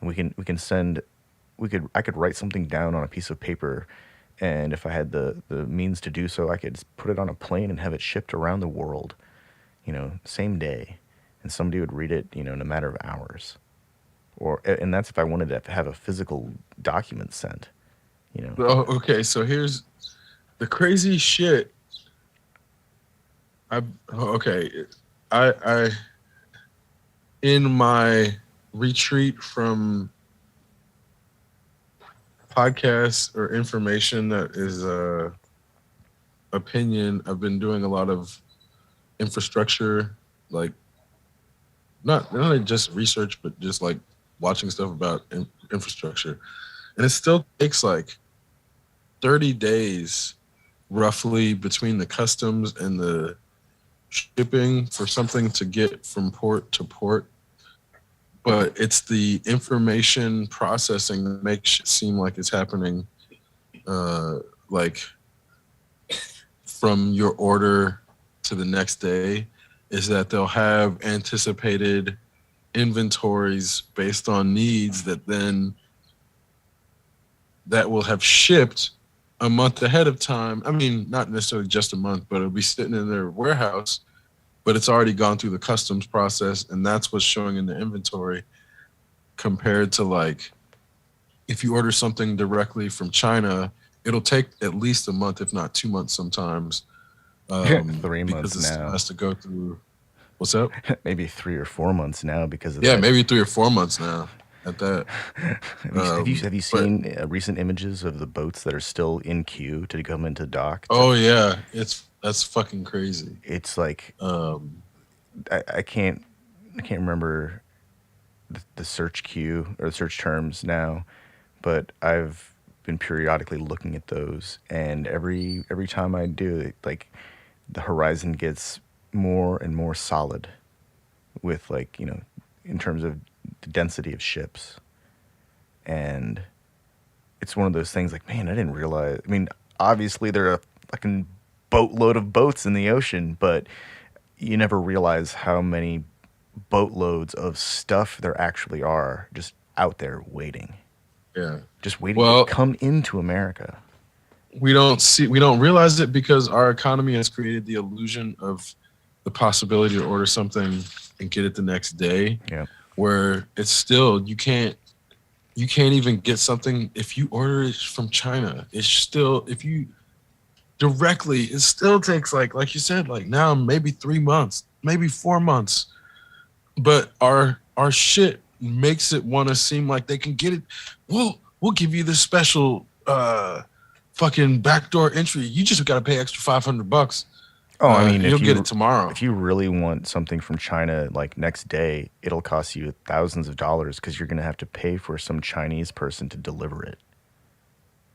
We can send I could write something down on a piece of paper, and if I had the means to do so, I could put it on a plane and have it shipped around the world, same day, and somebody would read it, in a matter of hours. And that's if I wanted to have a physical document sent, you know. Oh, okay, so here's the crazy shit. Okay, I in my retreat from podcasts or information that is opinion, I've been doing a lot of infrastructure, like not just research, but just like watching stuff about infrastructure, and it still takes like 30 days roughly between the customs and the shipping for something to get from port to port. But it's the information processing that makes it seem like it's happening like from your order to the next day, is that they'll have anticipated inventories based on needs that will have shipped a month ahead of time. I mean, not necessarily just a month, but it'll be sitting in their warehouse, but it's already gone through the customs process, and that's what's showing in the inventory, compared to like if you order something directly from China, it'll take at least a month, if not 2 months sometimes. 3 months because it still now. has to go through. What's up? Maybe 3 or 4 months now because of Yeah, that. maybe 3 or 4 months now at that. Have you seen recent images of the boats that are still in queue to come into dock? Oh yeah, that's fucking crazy. It's like I can't remember the search queue or the search terms now, but I've been periodically looking at those, and every time I do it, like the horizon gets more and more solid with, like, in terms of the density of ships. And it's one of those things like, man, I didn't realize. I mean, obviously there are a fucking boatload of boats in the ocean, but you never realize how many boatloads of stuff there actually are just out there waiting. Yeah. Just waiting to come into America. We don't realize it because our economy has created the illusion of the possibility to order something and get it the next day. Yeah. Where it's still, you can't even get something if you order it from China. It's still, if you directly, it still takes like you said, like now maybe 3 months, maybe 4 months. But our shit makes it want to seem like they can get it. We'll give you this special fucking backdoor entry. You just got to pay extra $500. Oh, I mean, you'll get it tomorrow. If you really want something from China, like next day, it'll cost you thousands of dollars because you're going to have to pay for some Chinese person to deliver it.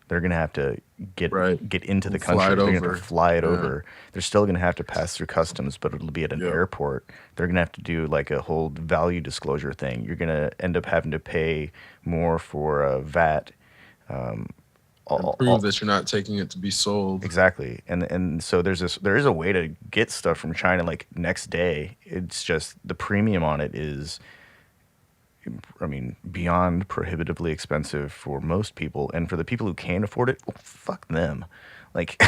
They're going to have to get into the country. They're going to have to fly it over. They're still going to have to pass through customs, but it'll be at an airport. They're going to have to do like a whole value disclosure thing. You're going to end up having to pay more for VAT. Prove that you're not taking it to be sold. Exactly. And so there is a way to get stuff from China like next day. It's just the premium on it is, I mean, beyond prohibitively expensive for most people. And for the people who can't afford it, well, fuck them. Like,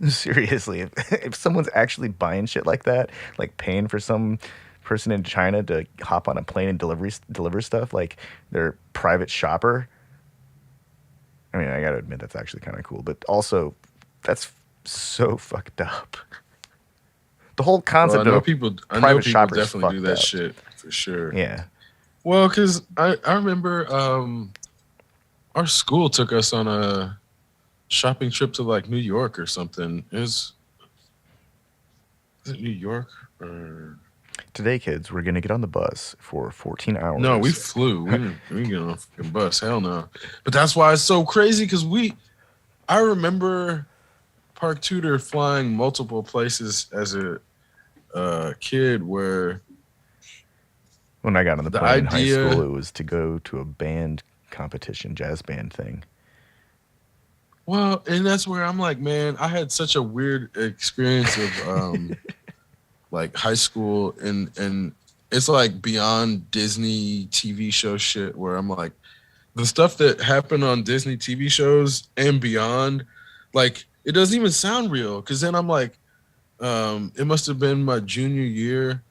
seriously, if someone's actually buying shit like that, like paying for some person in China to hop on a plane and deliver stuff, like their private shopper, I mean, I gotta admit that's actually kind of cool, but also that's so fucked up. The whole concept of private shoppers definitely do that up. shit for sure. Yeah. Well, because I remember our school took us on a shopping trip to like New York or something. Is it New York or? Today, kids, we're gonna get on the bus for 14 hours. No, we flew. We didn't get on a fucking bus. Hell no. But that's why it's so crazy because I remember Park Tudor flying multiple places as a kid where When I got on the the plane in high school, idea. it was to go to a band competition, jazz band thing. Well, and that's where I'm like, man, I had such a weird experience of like high school, and it's like beyond Disney TV show shit where I'm like, the stuff that happened on Disney TV shows and beyond, like it doesn't even sound real. Cause then I'm like, it must have been my junior year.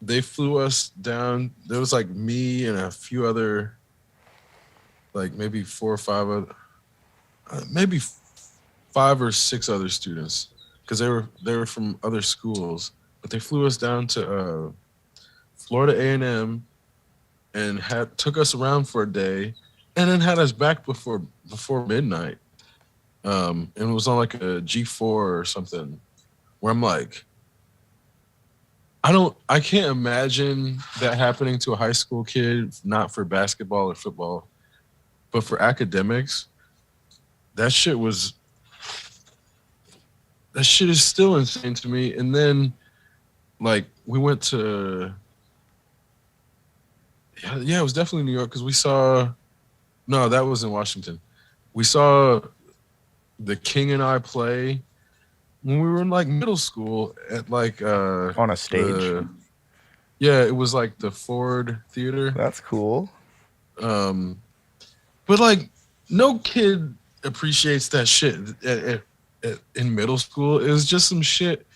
They flew us down. There was like me and a few other, like maybe four or five other, maybe 5 or 6 other students, because they were from other schools, but they flew us down to Florida A&M and had took us around for a day, and then had us back before midnight. And it was on like a G4 or something. Where I'm like, I can't imagine that happening to a high school kid, not for basketball or football, but for academics. That shit was that shit is still insane to me. And then like we went to yeah, it was definitely New York because we saw no, that was in Washington. We saw The King and I play when we were in like middle school at like On a stage? yeah, it was like the Ford Theater. That's cool. Um but like no kid appreciates that shit in middle school. It was just some shit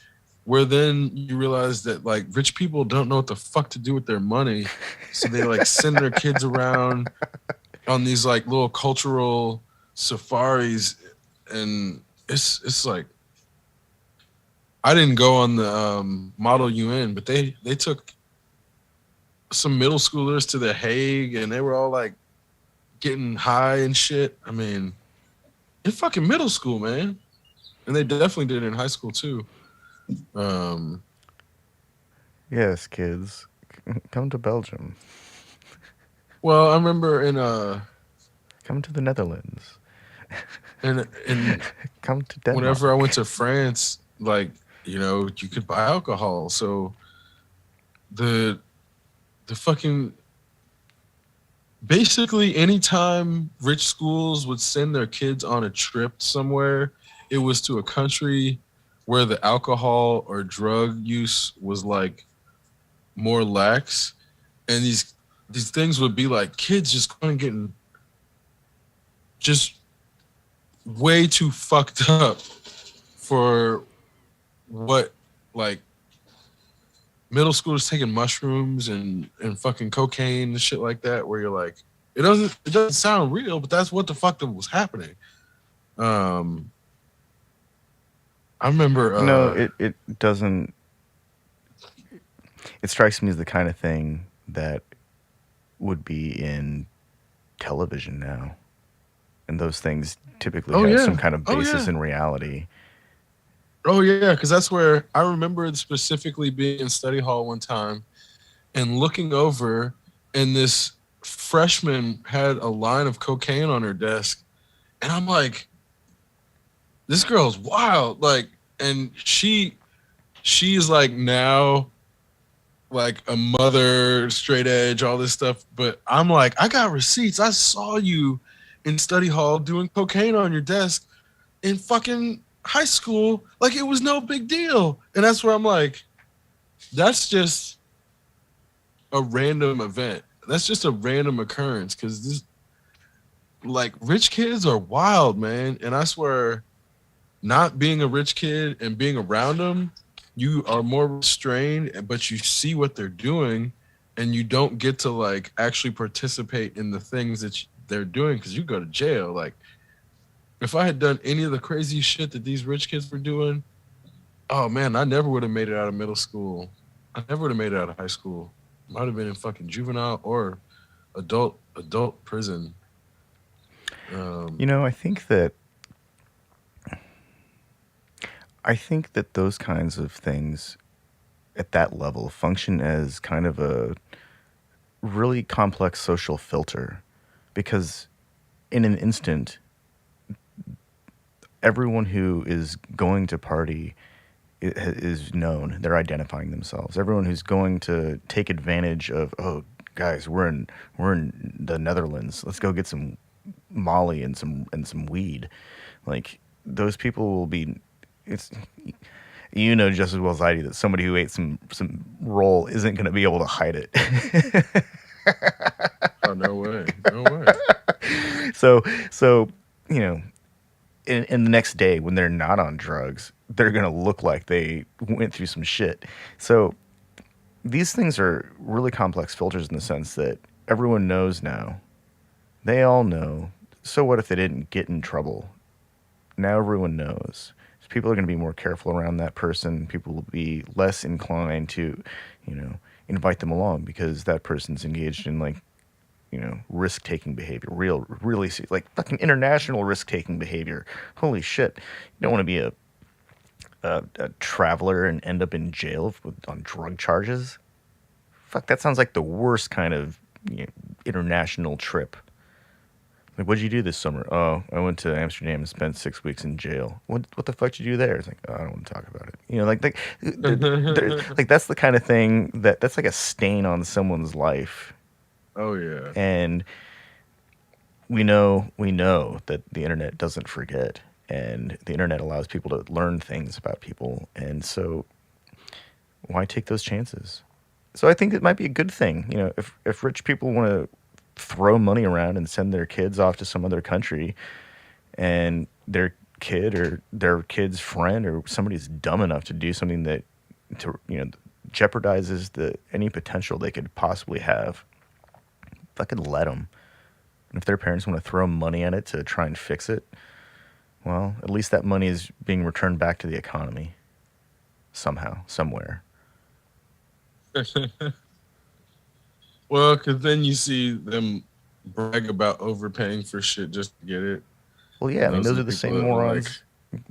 where then you realize that like rich people don't know what the fuck to do with their money, so they like send their kids around on these like little cultural safaris, and it's like I didn't go on the Model UN, but they took some middle schoolers to The Hague, and they were all like getting high and shit. I mean, in fucking middle school, man, and they definitely did it in high school too. Um, Yes, kids, come to Belgium. well, I remember Come to the Netherlands. in Come to Denmark. whenever I went to France, like you could buy alcohol. So the fucking basically anytime rich schools would send their kids on a trip somewhere, it was to a country where the alcohol or drug use was like more lax, and these things would be like kids just kind of getting just way too fucked up for what like middle schoolers taking mushrooms and fucking cocaine and shit like that, where you're like, it doesn't sound real, but that's what the fuck that was happening. Um, I remember. No, it doesn't. It strikes me as the kind of thing that would be in television now, and those things typically Oh have yeah. some kind of Oh basis yeah. in reality. Oh yeah, because that's where I remember specifically being in study hall one time and looking over, and this freshman had a line of cocaine on her desk, and I'm like, this girl's wild. Like, and she's like now like a mother, straight edge, all this stuff. But I'm like, I got receipts. I saw you in study hall doing cocaine on your desk in fucking high school. Like it was no big deal. And that's where I'm like, that's just a random event. That's just a random occurrence, because this like rich kids are wild, man. And I swear, not being a rich kid and being around them, you are more restrained, but you see what they're doing, and you don't get to like actually participate in the things that they're doing because you go to jail. Like if I had done any of the crazy shit that these rich kids were doing, oh man, I never would have made it out of middle school. I never would have made it out of high school. Might have been in fucking juvenile or adult prison. I think that those kinds of things at that level function as kind of a really complex social filter, because in an instant, everyone who is going to party is known. They're identifying themselves. Everyone who's going to take advantage of, oh, guys, we're in the Netherlands. Let's go get some Molly and some weed. Like those people will be. It's you know just as well as I do that somebody who ate some roll isn't going to be able to hide it. Oh, no way, no way. So you know, in the next day when they're not on drugs, they're gonna look like they went through some shit. So these things are really complex filters in the sense that everyone knows now. They all know. So what if they didn't get in trouble? Now everyone knows. So people are going to be more careful around that person. People will be less inclined to, you know, invite them along because that person's engaged in like, you know, risk-taking behavior, really like fucking international risk-taking behavior. Holy shit! You don't want to be a traveler and end up in jail on drug charges. Fuck, that sounds like the worst kind of, you know, international trip. Like, what'd you do this summer? Oh, I went to Amsterdam and spent 6 weeks in jail. What the fuck did you do there? It's like, oh, I don't want to talk about it. You know, like that's the kind of thing that's like a stain on someone's life. Oh yeah. And we know that the internet doesn't forget, and the internet allows people to learn things about people, and so why take those chances? So I think it might be a good thing, you know, if rich people want to throw money around and send their kids off to some other country, and their kid or their kid's friend or somebody's dumb enough to do something that jeopardizes any potential they could possibly have, fucking let them. And if their parents want to throw money at it to try and fix it, well, at least that money is being returned back to the economy somehow, somewhere. Well, because then you see them brag about overpaying for shit just to get it. Well, yeah, I mean, those are the same morons.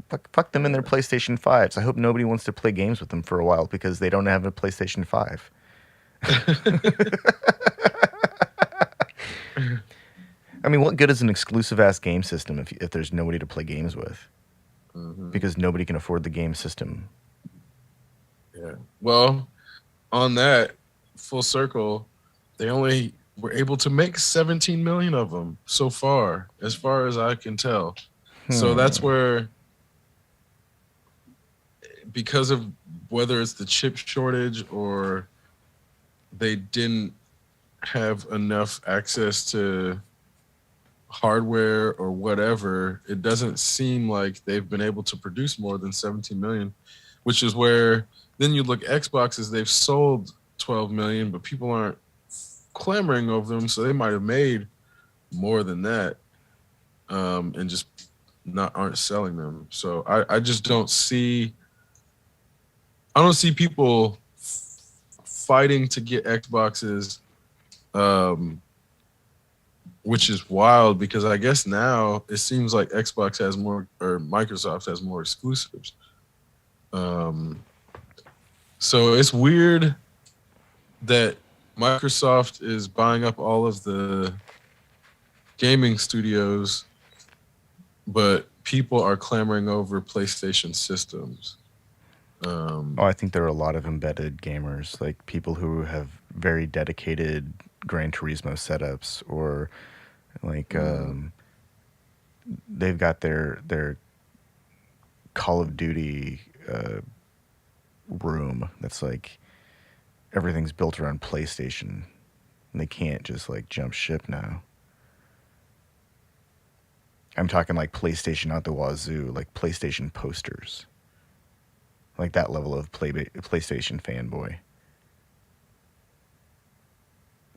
Fuck them in their PlayStation 5s. I hope nobody wants to play games with them for a while because they don't have a PlayStation 5. I mean, what good is an exclusive-ass game system if there's nobody to play games with? Mm-hmm. Because nobody can afford the game system. Yeah. Well, on that, full circle, they only were able to make 17 million of them so far as I can tell. So that's where, because of whether it's the chip shortage or they didn't have enough access to hardware or whatever, it doesn't seem like they've been able to produce more than 17 million, which is where then you look Xboxes, they've sold 12 million, but people aren't clamoring over them, so they might have made more than that, and just aren't selling them. So I just don't see people fighting to get Xboxes, which is wild because I guess now it seems like Xbox has more, or Microsoft has more exclusives. So it's weird that Microsoft is buying up all of the gaming studios, but people are clamoring over PlayStation systems. I think there are a lot of embedded gamers, like people who have very dedicated Gran Turismo setups, or like they've got their Call of Duty room that's like everything's built around PlayStation, and they can't just like jump ship now. I'm talking like PlayStation out the wazoo, like PlayStation posters. Like that level of PlayStation fanboy.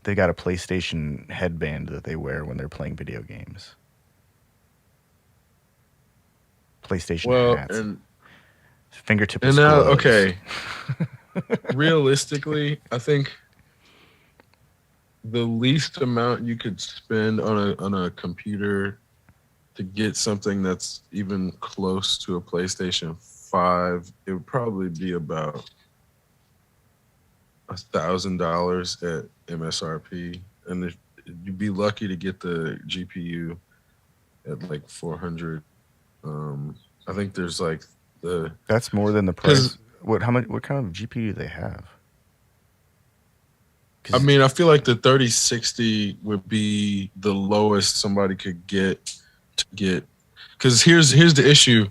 They got a PlayStation headband that they wear when they're playing video games. PlayStation hats. And fingertip and now, gloves. Okay. Realistically, I think the least amount you could spend on a computer to get something that's even close to a PlayStation 5, it would probably be about $1,000 at MSRP, and if you'd be lucky to get the GPU at like 400. I think there's like That's more than the price. What kind of GPU do they have? I mean, I feel like the 3060 would be the lowest somebody could get to get. Because here's the issue: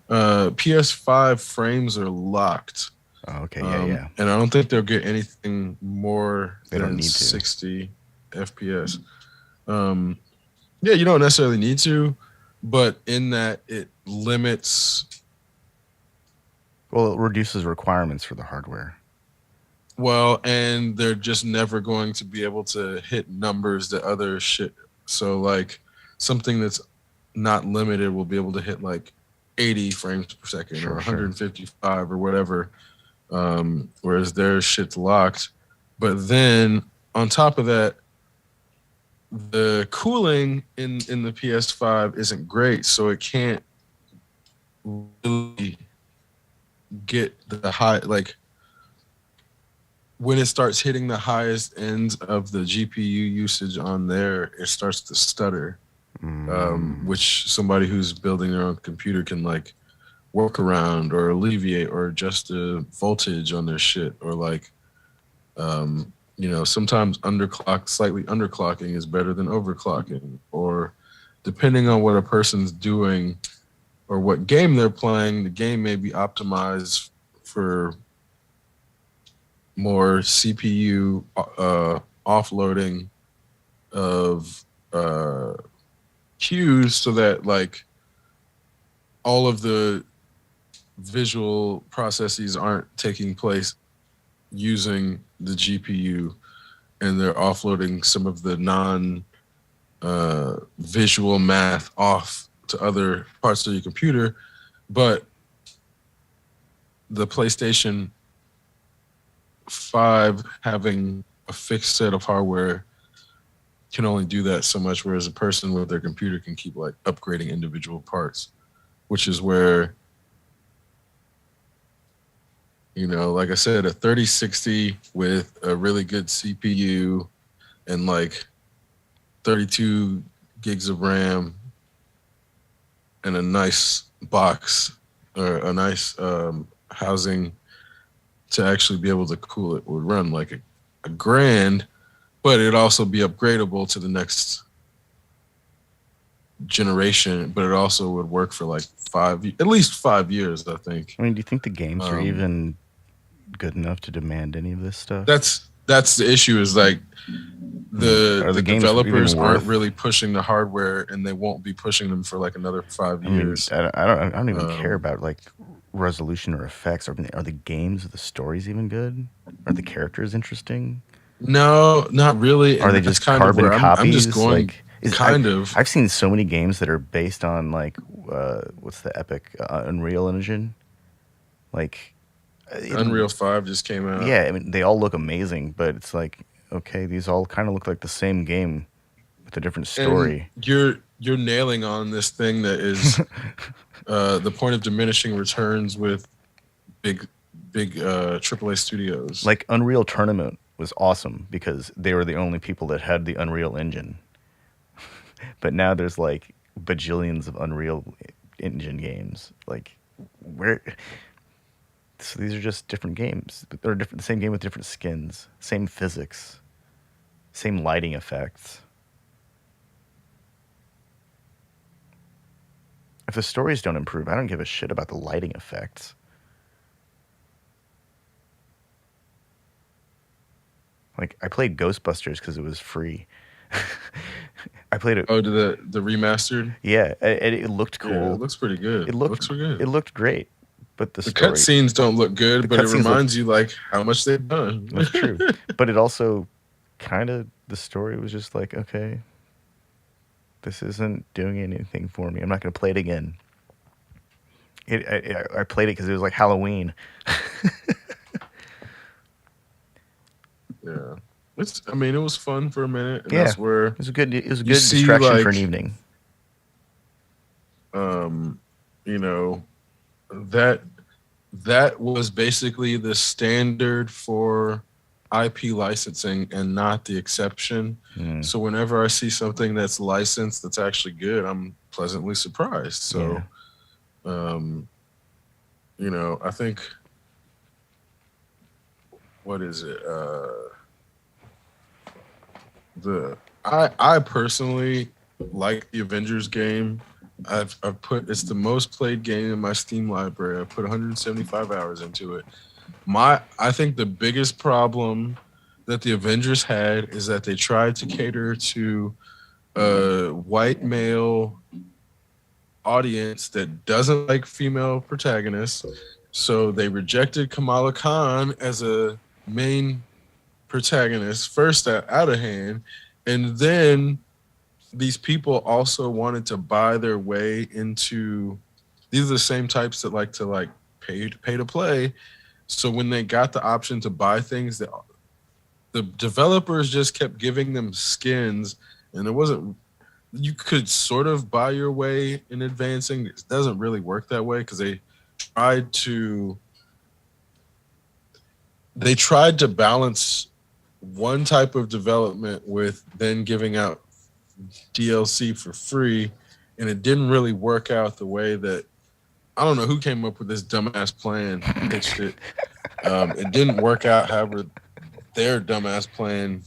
PS5 frames are locked. Oh, okay, yeah. And I don't think they'll get anything more than 60 FPS. Yeah, you don't necessarily need to, but in that it limits. Well, it reduces requirements for the hardware. Well, and they're just never going to be able to hit numbers that other shit. So like something that's not limited will be able to hit like 80 frames per second or 155 or whatever. Whereas their shit's locked. But then on top of that, the cooling in the PS5 isn't great, so it can't really get the high, like when it starts hitting the highest ends of the GPU usage on there, it starts to stutter, which somebody who's building their own computer can like work around or alleviate or adjust the voltage on their shit, or like sometimes slightly underclocking is better than overclocking, or depending on what a person's doing or what game they're playing, the game may be optimized for more CPU offloading of cues, so that like all of the visual processes aren't taking place using the GPU, and they're offloading some of the visual math off to other parts of your computer. But the PlayStation 5 having a fixed set of hardware can only do that so much, whereas a person with their computer can keep like upgrading individual parts, which is where, like I said, a 3060 with a really good CPU and like 32 gigs of RAM and a nice box or a nice housing to actually be able to cool it would run like a grand, but it'd also be upgradable to the next generation, but it also would work for like at least 5 years, I think. I mean, do you think the games are even good enough to demand any of this stuff? That's the issue, is like the developers aren't really pushing the hardware, and they won't be pushing them for like another 5 years. I don't even care about like resolution or effects. Are the games, the stories even good? Are the characters interesting? No, not really. Are they just carbon copies? I'm just going I've seen so many games that are based on like what's the epic Unreal Engine, like Unreal 5 just came out. Yeah, I mean they all look amazing, but it's like, okay, these all kind of look like the same game with a different story. And you're nailing on this thing that is the point of diminishing returns with big AAA studios. Like Unreal Tournament was awesome because they were the only people that had the Unreal Engine. But now there's like bajillions of Unreal Engine games. Like where? So these are just different games. They're different. The same game with different skins, same physics, same lighting effects. If the stories don't improve, I don't give a shit about the lighting effects. Like I played Ghostbusters because it was free. I played it. Oh, the remastered? Yeah, it looked cool. Yeah, it looks pretty good. It looks good. It looked great, but the story, cutscenes don't look good. But it reminds you like how much they've done. That's true. But it also kind of, the story was just like, okay, this isn't doing anything for me. I'm not going to play it again. I played it because it was like Halloween. Yeah. It was fun for a minute. And yeah, that's where it was a good distraction for an evening. That was basically the standard for IP licensing and not the exception. So whenever I see something that's licensed that's actually good, I'm pleasantly surprised. So I think what is it? I personally like the Avengers game. I've put it's the most played game in my Steam library. I put 175 hours into it. I think the biggest problem that the Avengers had is that they tried to cater to a white male audience that doesn't like female protagonists. So they rejected Kamala Khan as a main protagonist first out of hand, and then these people also wanted to buy their way into. These are the same types that like to pay to play. So when they got the option to buy things, that the developers just kept giving them skins, and it wasn't. You could sort of buy your way in advancing. It doesn't really work that way because tried to they tried to balance one type of development with then giving out DLC for free, and it didn't really work out the way that I don't know who came up with this dumbass plan, pitched it. It didn't work out however their dumbass plan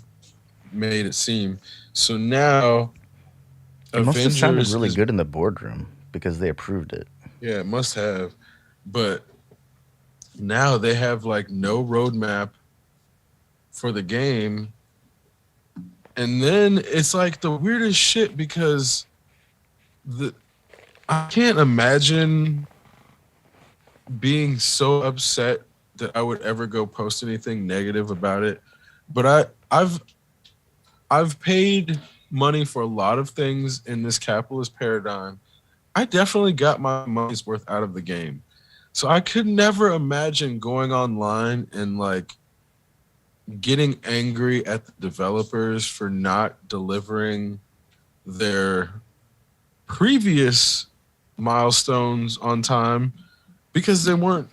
made it seem. So now It must have sounded Avengers really is good in the boardroom because they approved it. yeah, it must have. But now they have like no roadmap for the game. And then it's like the weirdest shit because I can't imagine being so upset that I would ever go post anything negative about it. But I've paid money for a lot of things in this capitalist paradigm. I definitely got my money's worth out of the game. So I could never imagine going online and like getting angry at the developers for not delivering their previous milestones on time because they weren't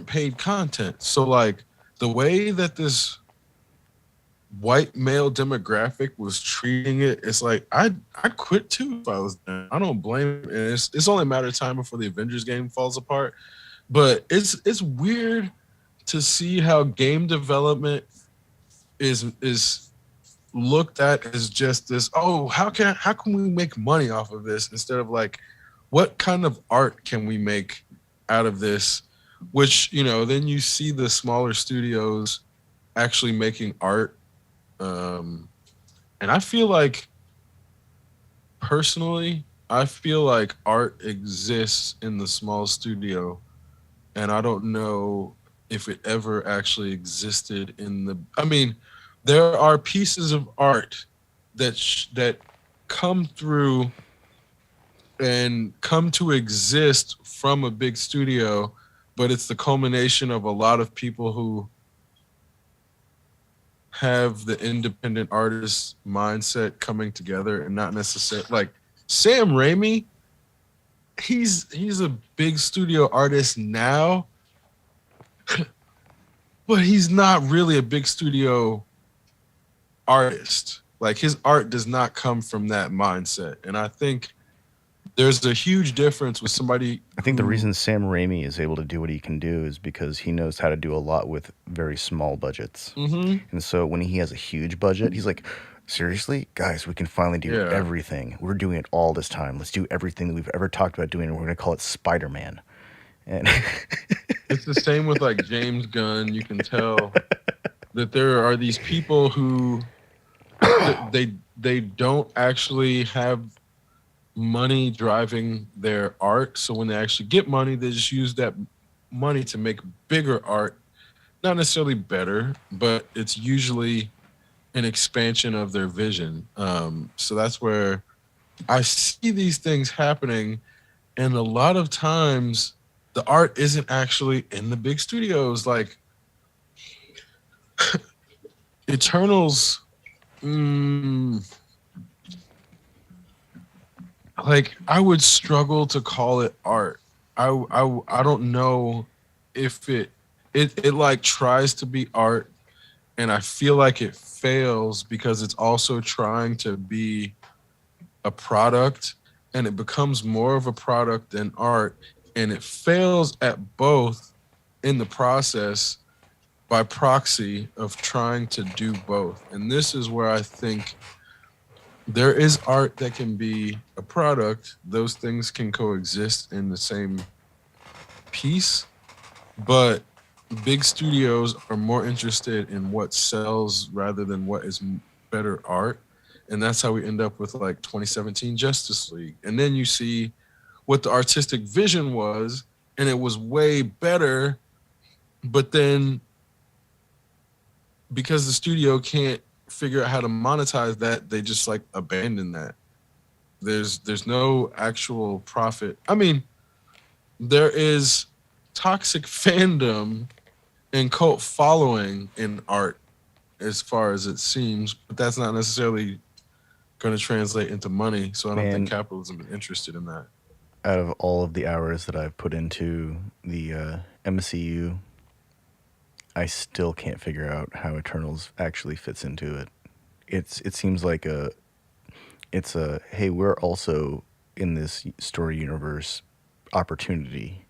paid content. So like the way that this white male demographic was treating it, it's like I quit too if I was them. I don't blame them. And it's only a matter of time before the Avengers game falls apart. But it's weird to see how game development is looked at as just this, oh, how can we make money off of this instead of like what kind of art can we make out of this, which then you see the smaller studios actually making art. And I feel like personally, I feel like art exists in the small studio, and I don't know if it ever actually existed in the. I mean, there are pieces of art that come through and come to exist from a big studio, but it's the culmination of a lot of people who have the independent artist mindset coming together and not necessarily like Sam Raimi. He's a big studio artist now, but he's not really a big studio artist. Like his art does not come from that mindset. And I think there's a huge difference with somebody. I think the reason Sam Raimi is able to do what he can do is because he knows how to do a lot with very small budgets. Mm-hmm. And so when he has a huge budget, he's like, seriously, guys, we can finally do everything. We're doing it all this time. Let's do everything that we've ever talked about doing, and we're going to call it Spider-Man. And it's the same with like James Gunn. You can tell that there are these people who they don't actually have money driving their art. So when they actually get money, they just use that money to make bigger art. Not necessarily better, but it's usually an expansion of their vision. So that's where I see these things happening. And a lot of times the art isn't actually in the big studios. Like Eternals, like I would struggle to call it art. I don't know if it like tries to be art, and I feel like it fails because it's also trying to be a product, and it becomes more of a product than art. and it fails at both in the process by proxy of trying to do both. And this is where I think there is art that can be a product. Those things can coexist in the same piece, but big studios are more interested in what sells rather than what is better art. And that's how we end up with like 2017 Justice League. And then you see what the artistic vision was, and it was way better. But then because the studio can't figure out how to monetize that, they just like abandon that. There's no actual profit. I mean, there is toxic fandom and cult following in art as far as it seems, but that's not necessarily going to translate into money. So I don't think capitalism is interested in that. Out of all of the hours that I've put into the MCU, I still can't figure out how Eternals actually fits into it. It seems like it's a hey, we're also in this story universe opportunity.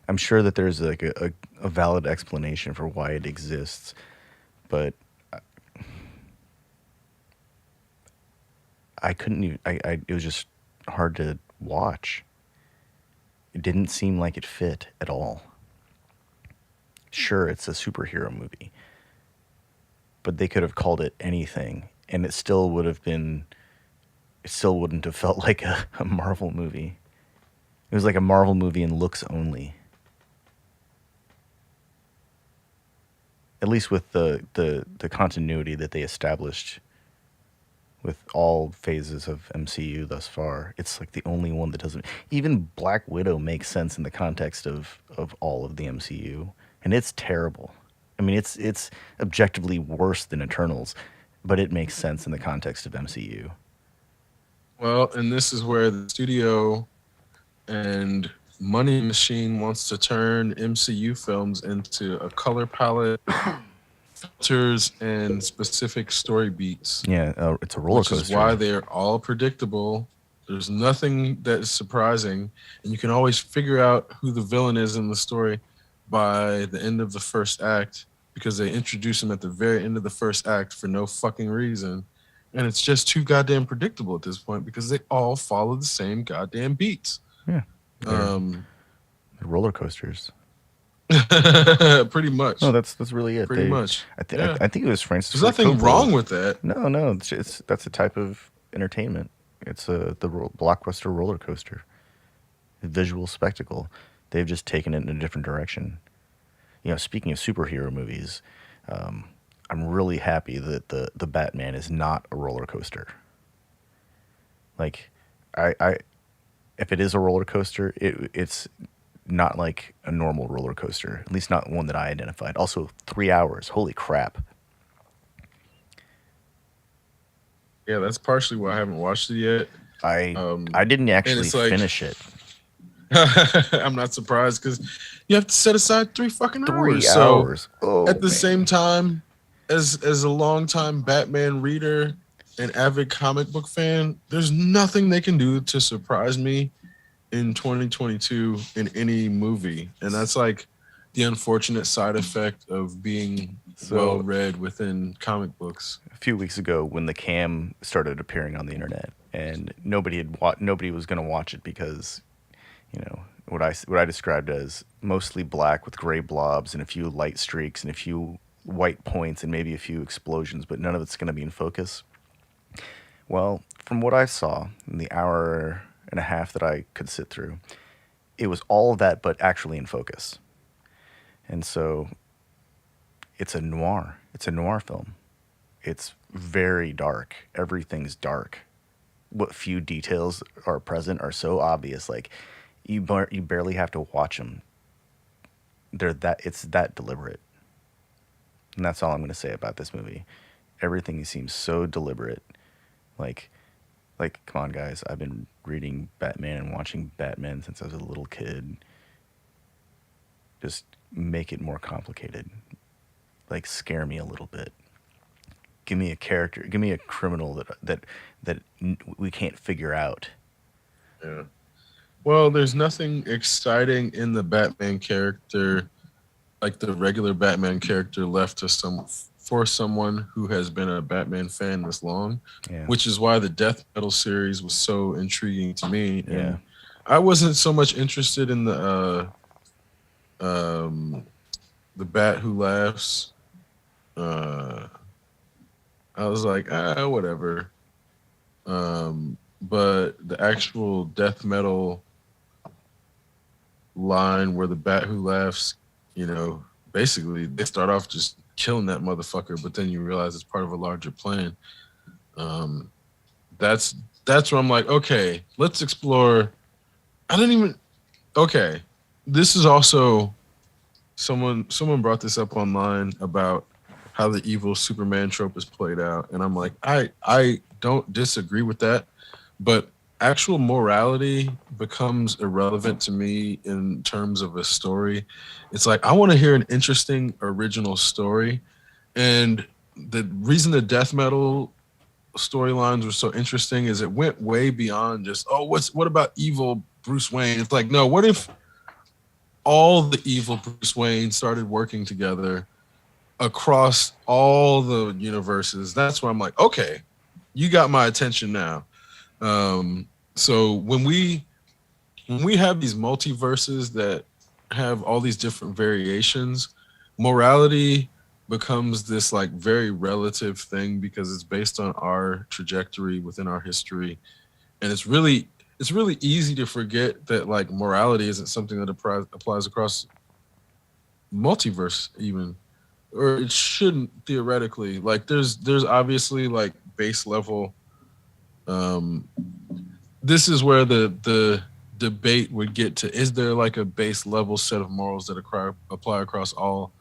I'm sure that there's like a valid explanation for why it exists, but I couldn't even. It was just hard to watch. It didn't seem like it fit at all. Sure, it's a superhero movie, but they could have called it anything, and it still would have been. It still wouldn't have felt like a Marvel movie. It was like a Marvel movie in looks only. At least with the continuity that they established with all phases of MCU thus far. It's like the only one that doesn't. Even Black Widow makes sense in the context of all of the MCU, and it's terrible. I mean, it's objectively worse than Eternals, but it makes sense in the context of MCU. Well, and this is where the studio and money machine wants to turn MCU films into a color palette, filters, and specific story beats. Yeah, it's a roller coaster. Which is why they're all predictable. There's nothing that is surprising, and you can always figure out who the villain is in the story by the end of the first act because they introduce him at the very end of the first act for no fucking reason. And it's just too goddamn predictable at this point because they all follow the same goddamn beats. Yeah. They're roller coasters. Pretty much. No, that's really it. Pretty much. I think it was Francis. There's nothing wrong with that. No, that's a type of entertainment. It's the blockbuster roller coaster, a visual spectacle. They've just taken it in a different direction. You know, speaking of superhero movies, I'm really happy that the Batman is not a roller coaster. Like, if it is a roller coaster, it's not like a normal roller coaster, at least not one that I identified. Also, 3 hours. Holy crap. Yeah, that's partially why I haven't watched it yet. I didn't actually finish it. I'm not surprised because you have to set aside 3 fucking hours. 3 hours. So at the same time, as a longtime Batman reader and avid comic book fan, there's nothing they can do to surprise me in 2022 in any movie. And that's like the unfortunate side effect of being well read within comic books. A few weeks ago when the cam started appearing on the internet and nobody was going to watch it because, you know, what I described as mostly black with gray blobs and a few light streaks and a few white points and maybe a few explosions, but none of it's going to be in focus. Well, from what I saw in the hour and a half that I could sit through, it was all of that but actually in focus. And so it's a noir film. It's very dark. Everything's dark. What few details are present are so obvious. Like you barely have to watch them. It's that deliberate. And that's all I'm going to say about this movie. Everything seems so deliberate. Like, come on, guys. I've been reading Batman and watching Batman since I was a little kid. Just make it more complicated. Like, scare me a little bit. Give me a character. Give me a criminal that we can't figure out. Yeah. Well, there's nothing exciting in the Batman character, like the regular Batman character, left to for someone who has been a Batman fan this long, Yeah. which is why the Death Metal series was so intriguing to me. Yeah. And I wasn't so much interested in the Bat Who Laughs. Uh, I was like, whatever. But the actual death metal line where the Bat Who Laughs, basically they start off just killing that motherfucker, but then you realize it's part of a larger plan. Um, that's that's where I'm like, okay, let's explore. I didn't even. Okay, this is also someone brought this up online about how the evil Superman trope is played out, and I'm like, I don't disagree with that, but actual morality becomes irrelevant to me in terms of a story. It's like I want to hear an interesting original story, and the reason the death metal storylines were so interesting is it went way beyond just what about evil Bruce Wayne. It's like, no, what if all the evil Bruce Wayne started working together across all the universes? That's where I'm like, okay, you got my attention now. So when we have these multiverses that have all these different variations, morality becomes this like very relative thing because it's based on our trajectory within our history, and it's really easy to forget that like morality isn't something that applies across multiverse even, or it shouldn't theoretically. Like there's obviously like base level. um this is where the debate would get to: is there like a base level set of morals that apply across all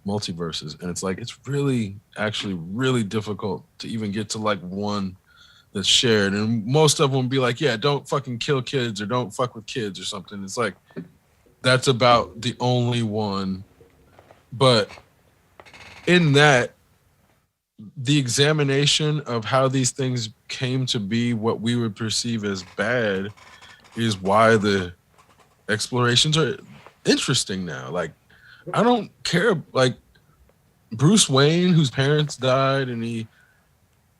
multiverses? And it's like it's really actually really difficult to even get to like one that's shared, and most of them be like, yeah, don't fucking kill kids or don't fuck with kids or something. It's like that's about the only one. But in that, the examination of how these things came to be what we would perceive as bad is why the explorations are interesting now. Like, I don't care. Like, Bruce Wayne, whose parents died, and he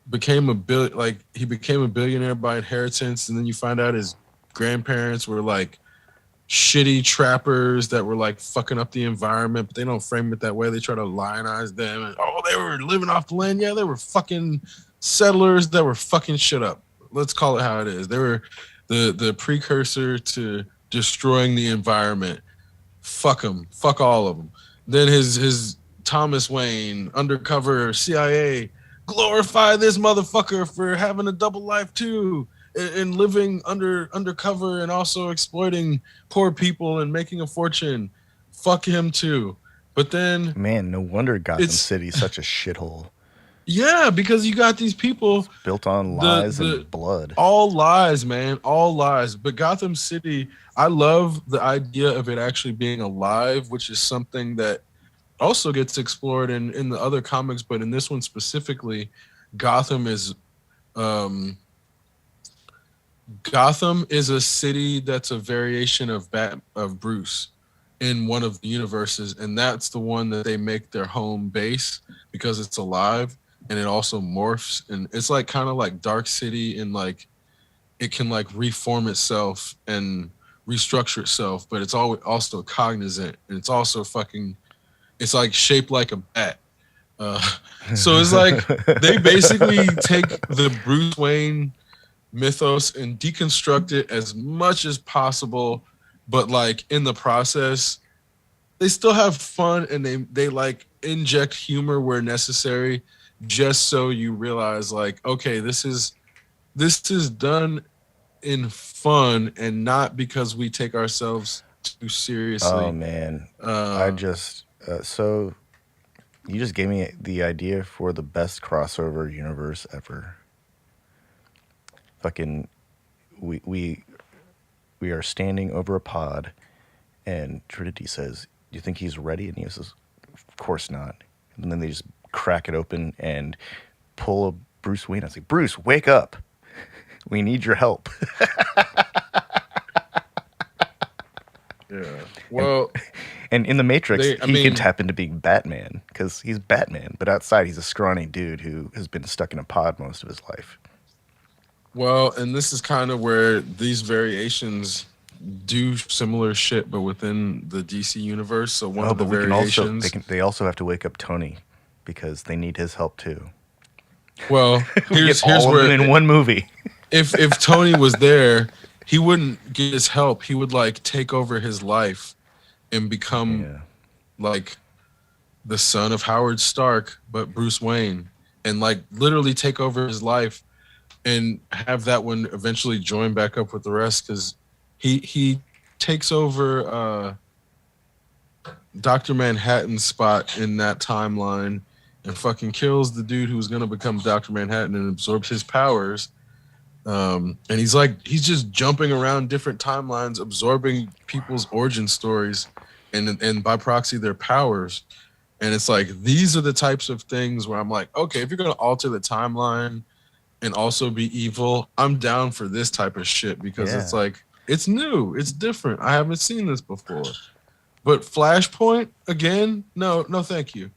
became a billionaire by inheritance, and then you find out his grandparents were like shitty trappers that were like fucking up the environment, but they don't frame it that way. They try to lionize them, and they were living off the land. Yeah, they were fucking settlers that were fucking shit up. Let's call it how it is. They were the precursor to destroying the environment. Fuck them. Fuck all of them. Then his Thomas Wayne, undercover CIA, glorify this motherfucker for having a double life too, and living undercover and also exploiting poor people and making a fortune. Fuck him too. But then Man, no wonder Gotham it's City's such a shithole. yeah, because you got these people Built on the lies the and blood. all lies, man, all lies. But Gotham City, I love the idea of it actually being alive, which is something that also gets explored in the other comics, but in this one specifically, Gotham is um, Gotham is a city that's a variation of Bruce in one of the universes, and that's the one that they make their home base because it's alive and it also morphs, and it's like kind of like Dark City, and like it can like reform itself and restructure itself, but it's also cognizant, and it's also fucking it's like shaped like a bat. Uh, so it's like they basically take the Bruce Wayne mythos and deconstruct it as much as possible, but like in the process, they still have fun, and they like inject humor where necessary, just so you realize like, okay, this is done in fun and not because we take ourselves too seriously. Oh man, I Uh, just so you just gave me the idea for the best crossover universe ever. Fucking, we we we are standing over a pod, and Trinity says, "Do you think he's ready?" And he says, "Of course not." And then they just crack it open and pull a Bruce Wayne. I was like, "Bruce, wake up! We need your help." Yeah. And, Well, and in the Matrix, I he can mean, tap into being Batman because he's Batman, but outside he's a scrawny dude who has been stuck in a pod most of his life. well, and this is kind of where these variations do similar shit, but within the DC universe. So one Oh, of the but we can also variations. they also have to wake up Tony because they need his help too. Well, We get here's all of them where in one movie. if Tony was there, he wouldn't get his help. He would like take over his life and become Yeah. like the son of Howard Stark, but Bruce Wayne, and like literally take over his life and have that one eventually join back up with the rest because he takes over Dr. Manhattan's spot in that timeline and fucking kills the dude who's gonna become Dr. Manhattan and absorbs his powers. And he's just jumping around different timelines, absorbing people's origin stories and by proxy their powers. And it's like these are the types of things where I'm like, okay, if you're gonna alter the timeline and also be evil, I'm down for this type of shit because it's Yeah. like it's new, it's different. I haven't seen this before. But Flashpoint again? No, no, thank you,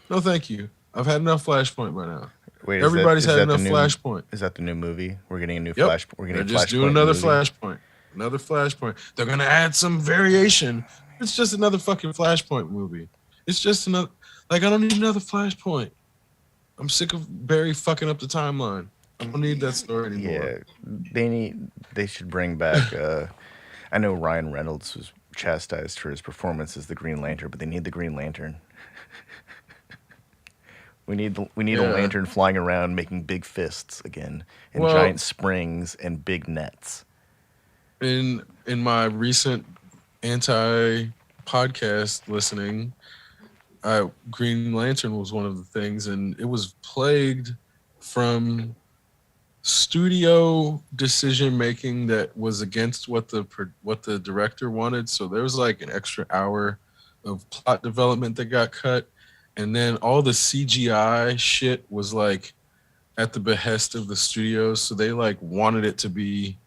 no, thank you. I've had enough Flashpoint by now. Wait, Everybody's had the enough new Flashpoint. is that the new movie? We're getting a new Yep, Flash. We're getting they're a just Flashpoint doing another movie. Flashpoint. Another Flashpoint. They're gonna add some variation. It's just another fucking Flashpoint movie. It's just another. Like I don't need another Flashpoint. I'm sick of Barry fucking up the timeline. I don't need that story anymore. Yeah, they should bring back. I know Ryan Reynolds was chastised for his performance as the Green Lantern, but they need the Green Lantern. We need a Yeah. lantern flying around making big fists again, and Well, giant springs and big nets. in my recent anti podcast listening, Green Lantern was one of the things, and it was plagued from studio decision making that was against what the director wanted. So there was like an extra hour of plot development that got cut, and then all the CGI shit was like at the behest of the studios. So they like wanted it to be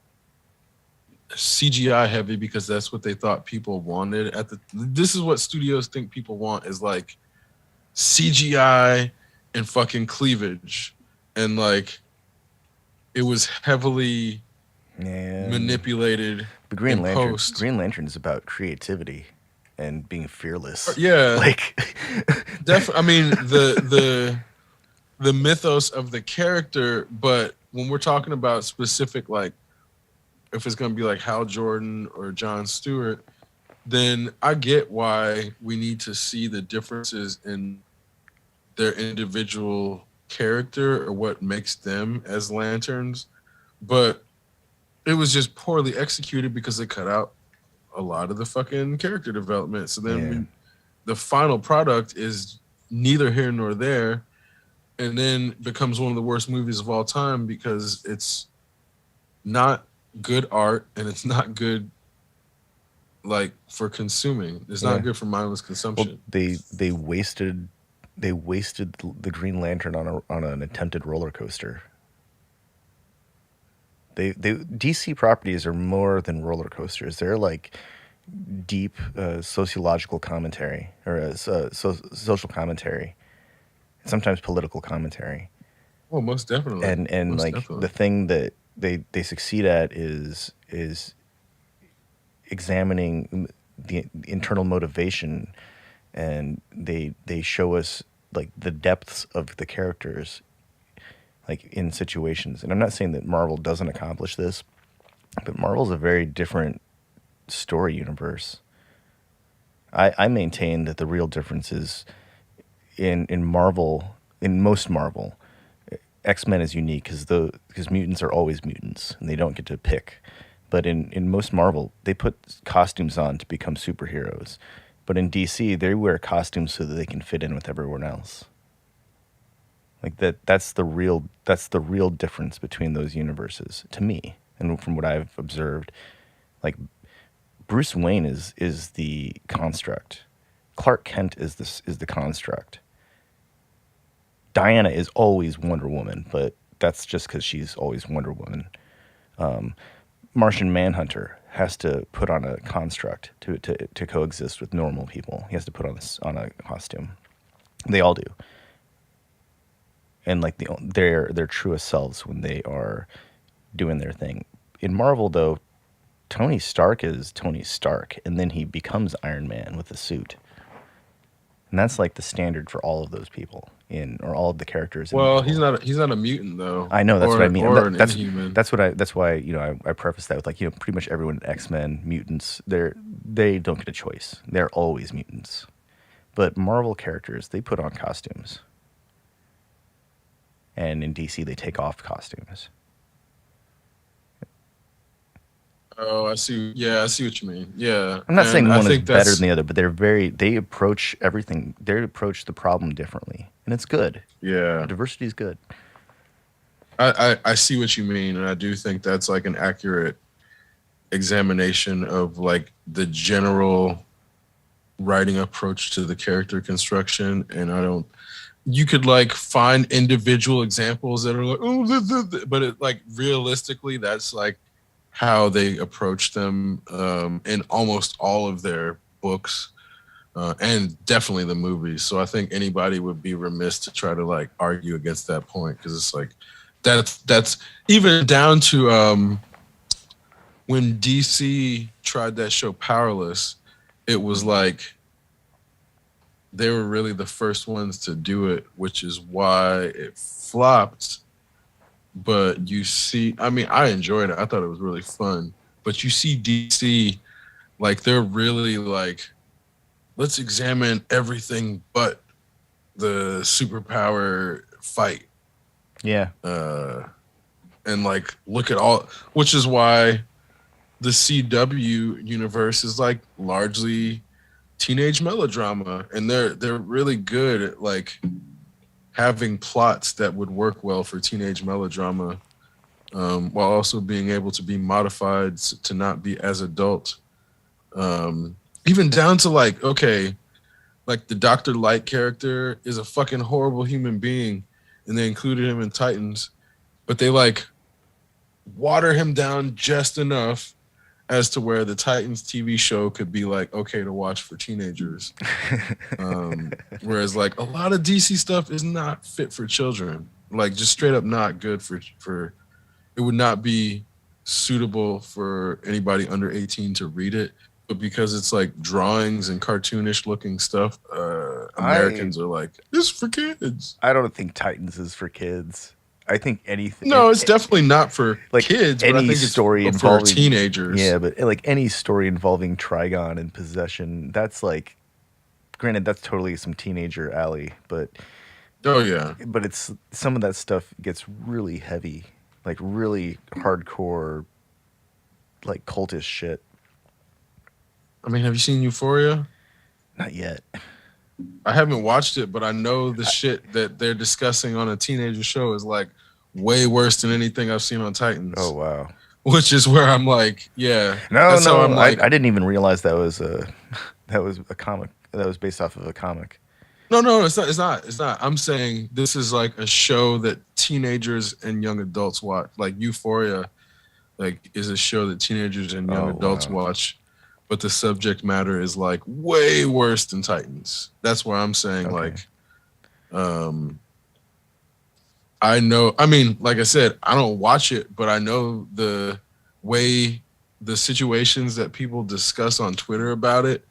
CGI heavy because that's what they thought people wanted. This is what studios think people want is like CGI and fucking cleavage, and like it was heavily manipulated in post. Green Lantern is about creativity and being fearless. Yeah, like definitely. I mean the mythos of the character, but when we're talking about specific, like if it's gonna be like Hal Jordan or Jon Stewart, then I get why we need to see the differences in their individual character or what makes them as lanterns. But it was just poorly executed because they cut out a lot of the fucking character development. So then the final product is neither here nor there, and then becomes one of the worst movies of all time because it's not good art and it's not good like for consuming. It's not good for mindless consumption. Well, they wasted the Green Lantern on an attempted roller coaster. They DC properties are more than roller coasters. They're like deep sociological commentary or social commentary, sometimes political commentary. Well, most definitely. And most like definitely. the thing that they succeed at is examining the internal motivation, and they show us like the depths of the characters like in situations. And I'm not saying that Marvel doesn't accomplish this, but Marvel's a very different story universe. I maintain that the real difference is in Marvel, in most Marvel, X-Men is unique because mutants are always mutants and they don't get to pick. But in most Marvel, they put costumes on to become superheroes. But in DC, they wear costumes so that they can fit in with everyone else. Like that's the real difference between those universes to me, and from what I've observed. Like Bruce Wayne is the construct. Clark Kent is the construct. Diana is always Wonder Woman, but that's just because she's always Wonder Woman. Martian Manhunter has to put on a construct to coexist with normal people. He has to put on a costume. They all do, and like their truest selves when they are doing their thing. In Marvel, though, Tony Stark is Tony Stark, and then he becomes Iron Man with a suit, and that's like the standard for all of those people or all of the characters. Well, in Marvel. he's not a mutant though. I know, that's what I mean. Or an inhuman. That's why I preface that with, like, pretty much everyone in X-Men, mutants, they don't get a choice. They're always mutants. But Marvel characters, they put on costumes. And in DC, they take off costumes. Oh, I see. Yeah, I see what you mean. Yeah. I'm not saying one is better than the other, but they approach everything. They approach the problem differently, and it's good. Yeah. Diversity is good. I see what you mean, and I do think that's like an accurate examination of like the general writing approach to the character construction. And you could like find individual examples that are like, oh, but it, like, realistically, that's like how they approach them in almost all of their books and definitely the movies. So I think anybody would be remiss to try to like argue against that point, because it's like that's even down to when DC tried that show Powerless, it was like they were really the first ones to do it, which is why it flopped. But you see, I mean, I enjoyed it. I thought it was really fun. But you see DC, like, they're really like, let's examine everything but the superpower fight. Yeah. And like, look at all, which is why the CW universe is like largely teenage melodrama, and they're really good at like having plots that would work well for teenage melodrama, while also being able to be modified to not be as adult. Even down to like, okay, like the Dr. Light character is a fucking horrible human being, and they included him in Titans, but they like water him down just enough as to where the Titans TV show could be like okay to watch for teenagers. Whereas like a lot of DC stuff is not fit for children, like just straight up not good for it would not be suitable for anybody under 18 to read it. But because it's like drawings and cartoonish looking stuff, Americans are like, this is for kids. I don't think Titans is for kids. I think anything. No, it's definitely not for like kids. Any but I think story it's involving for teenagers. Yeah, but like any story involving Trigon and possession, that's like, granted, that's totally some teenager alley, but oh yeah, but it's some of that stuff gets really heavy, like really hardcore, like cultish shit. I mean, have you seen Euphoria? Not yet. I haven't watched it, but I know the shit that they're discussing on a teenager show is like way worse than anything I've seen on Titans. Oh wow! Which is where I'm like, yeah. No, I'm like, I didn't even realize that was a comic that was based off of a comic. No, it's not. I'm saying this is like a show that teenagers and young adults watch. Like Euphoria, like is a show that teenagers and young adults watch. But the subject matter is like way worse than Titans. That's where I'm saying like, I know. I mean, like I said, I don't watch it, but I know the way the situations that people discuss on Twitter about it.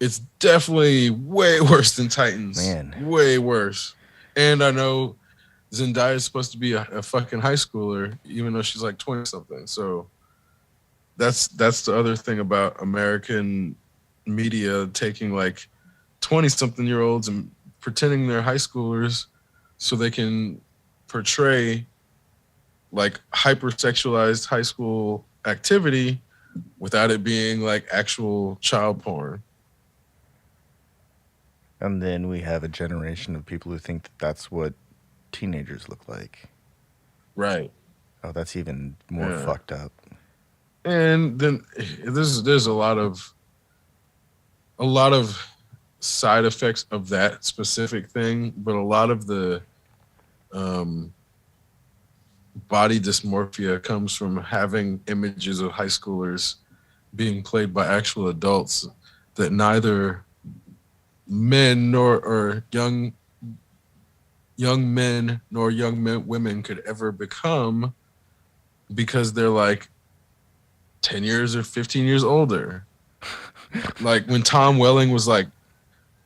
It's definitely way worse than Titans. Man, way worse. And I know Zendaya is supposed to be a fucking high schooler, even though she's like 20 something. So. That's the other thing about American media taking like 20-something-year-olds and pretending they're high schoolers so they can portray like hypersexualized high school activity without it being like actual child porn. And then we have a generation of people who think that that's what teenagers look like. Right. Oh, that's even more fucked up. And then there's a lot of side effects of that specific thing, but a lot of the body dysmorphia comes from having images of high schoolers being played by actual adults that neither men nor or young men nor women could ever become because they're like 10 years or 15 years older. Like when Tom Welling was like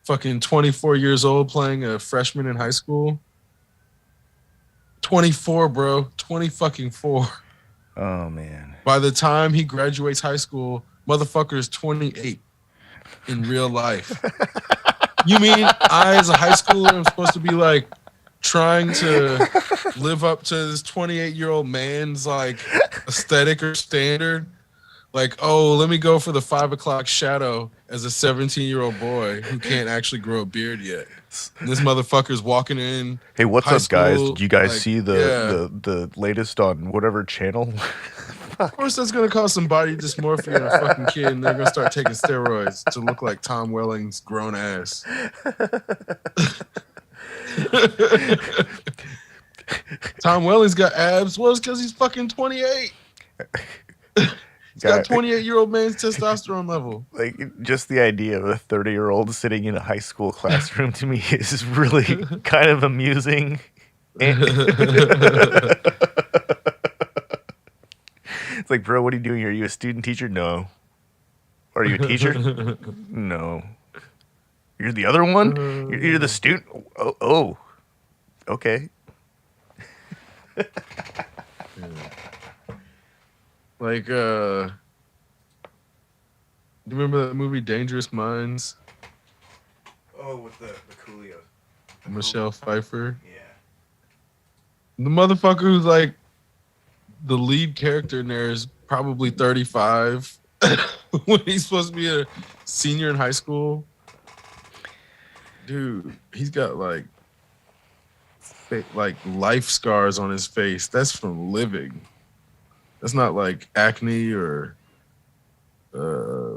fucking 24 years old playing a freshman in high school. 24, bro. 20 fucking 4. Oh man. By the time he graduates high school, motherfucker's 28 in real life. You mean I, as a high schooler, am supposed to be like trying to live up to this 28-year-old man's like aesthetic or standard? Like, oh, let me go for the 5 o'clock shadow as a 17-year-old boy who can't actually grow a beard yet. And this motherfucker's walking in. Hey, what's up, guys? Did you guys see the latest on whatever channel? Of course, that's gonna cause some body dysmorphia in a fucking kid, and they're gonna start taking steroids to look like Tom Welling's grown ass. Tom Welling's got abs. Well, it's because he's fucking 28. He's got 28-year-old man's testosterone level. Like, just the idea of a 30-year-old sitting in a high school classroom to me is really kind of amusing. It's like, bro, what are you doing here? Are you a student teacher? No. Are you a teacher? No. You're the other one? You're the student? Oh. Okay. Like, do you remember that movie Dangerous Minds? Oh, with the Coolio. Michelle Pfeiffer? Yeah. The motherfucker who's like the lead character in there is probably 35 when he's supposed to be a senior in high school. Dude, he's got like life scars on his face. That's from living. That's not like acne or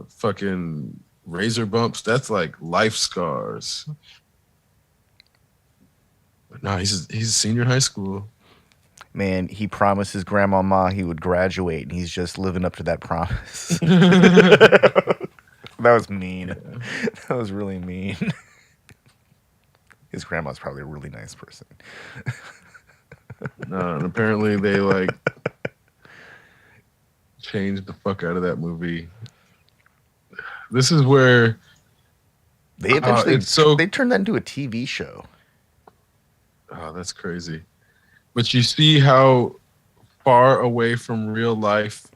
fucking razor bumps. That's like life scars. But no, he's a senior in high school. Man, he promised his grandmama he would graduate, and he's just living up to that promise. That was mean. Yeah. That was really mean. His grandma's probably a really nice person. No, and apparently they like changed the fuck out of that movie. This is where they eventually they turned that into a TV show. Oh, that's crazy. But you see how far away from real life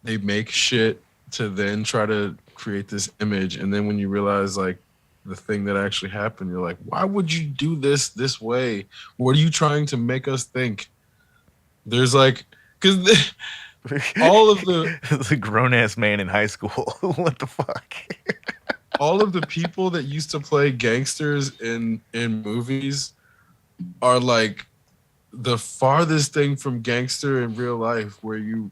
they make shit to then try to create this image. And then when you realize like the thing that actually happened, you're like, why would you do this way? What are you trying to make us think? There's like, because all of the grown-ass man in high school. What the fuck? All of the people that used to play gangsters in movies are like the farthest thing from gangster in real life, where you're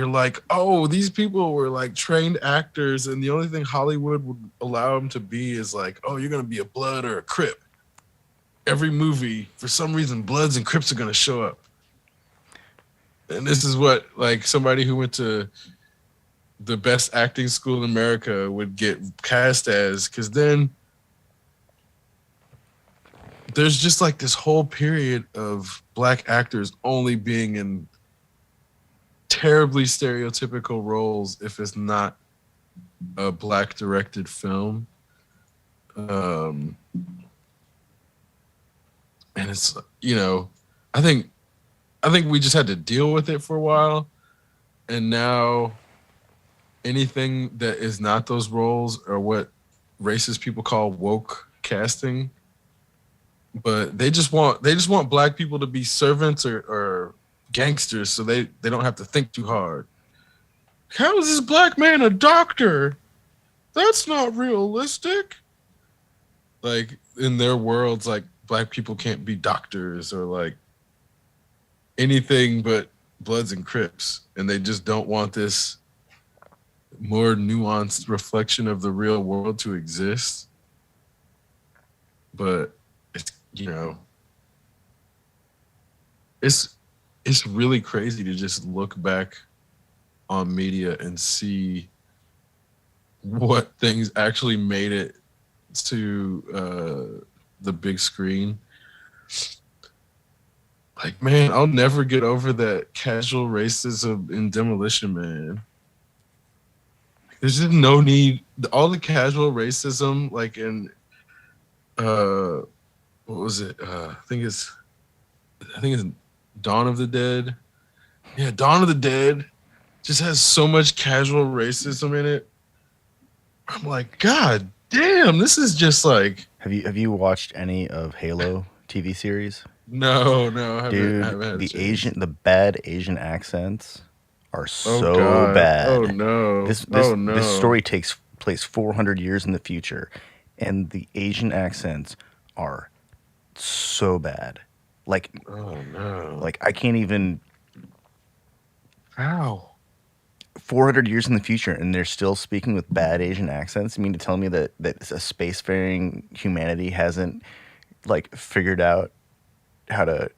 like, oh, these people were like trained actors, and the only thing Hollywood would allow them to be is like, oh, you're gonna be a Blood or a Crip. Every movie, for some reason, Bloods and Crips are gonna show up. And this is what like somebody who went to the best acting school in America would get cast as, because then there's just like this whole period of black actors only being in terribly stereotypical roles if it's not a black directed film. And it's, you know, I think we just had to deal with it for a while. And now anything that is not those roles are what racist people call woke casting. But they just want black people to be servants or gangsters, so they don't have to think too hard. How is this black man a doctor? That's not realistic. Like in their worlds, like black people can't be doctors or like anything but Bloods and Crips, and they just don't want this more nuanced reflection of the real world to exist. But it's, you know, it's it's really crazy to just look back on media and see what things actually made it to the big screen. Like, man, I'll never get over that casual racism in Demolition Man. There's just no need. All the casual racism, like in what was it? I think it's Dawn of the Dead. Yeah, Dawn of the Dead just has so much casual racism in it. I'm like, God damn, this is just like. Have you watched any of Halo TV series? No, I haven't had a chance. The bad Asian accents are Oh so God. Oh bad. no. This story takes place 400 years in the future, and the Asian accents are so bad. Like, Oh no. like I can't even. How? 400 years in the future, and they're still speaking with bad Asian accents. You mean to tell me that a spacefaring humanity hasn't like figured out how to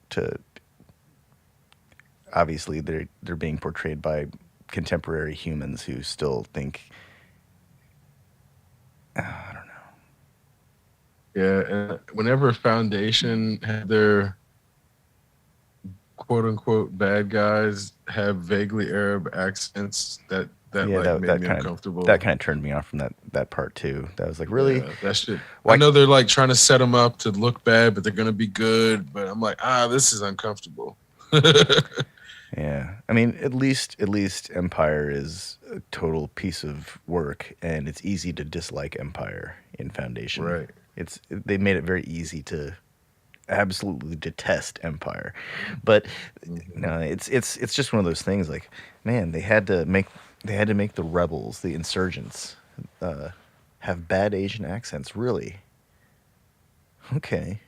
obviously they're being portrayed by contemporary humans who still think I don't know. Yeah, and whenever Foundation had their quote unquote bad guys have vaguely Arab accents, that like made me uncomfortable. That kind of turned me off from that part too. That was like, really? Yeah, that shit. Why? I know they're like trying to set them up to look bad, but they're gonna be good. But I'm like, this is uncomfortable. Yeah, I mean, at least Empire is a total piece of work, and it's easy to dislike Empire in Foundation. Right. They made it very easy to absolutely detest Empire, but no, it's just one of those things. Like, man, they had to make the rebels, the insurgents, have bad Asian accents. Really? Okay.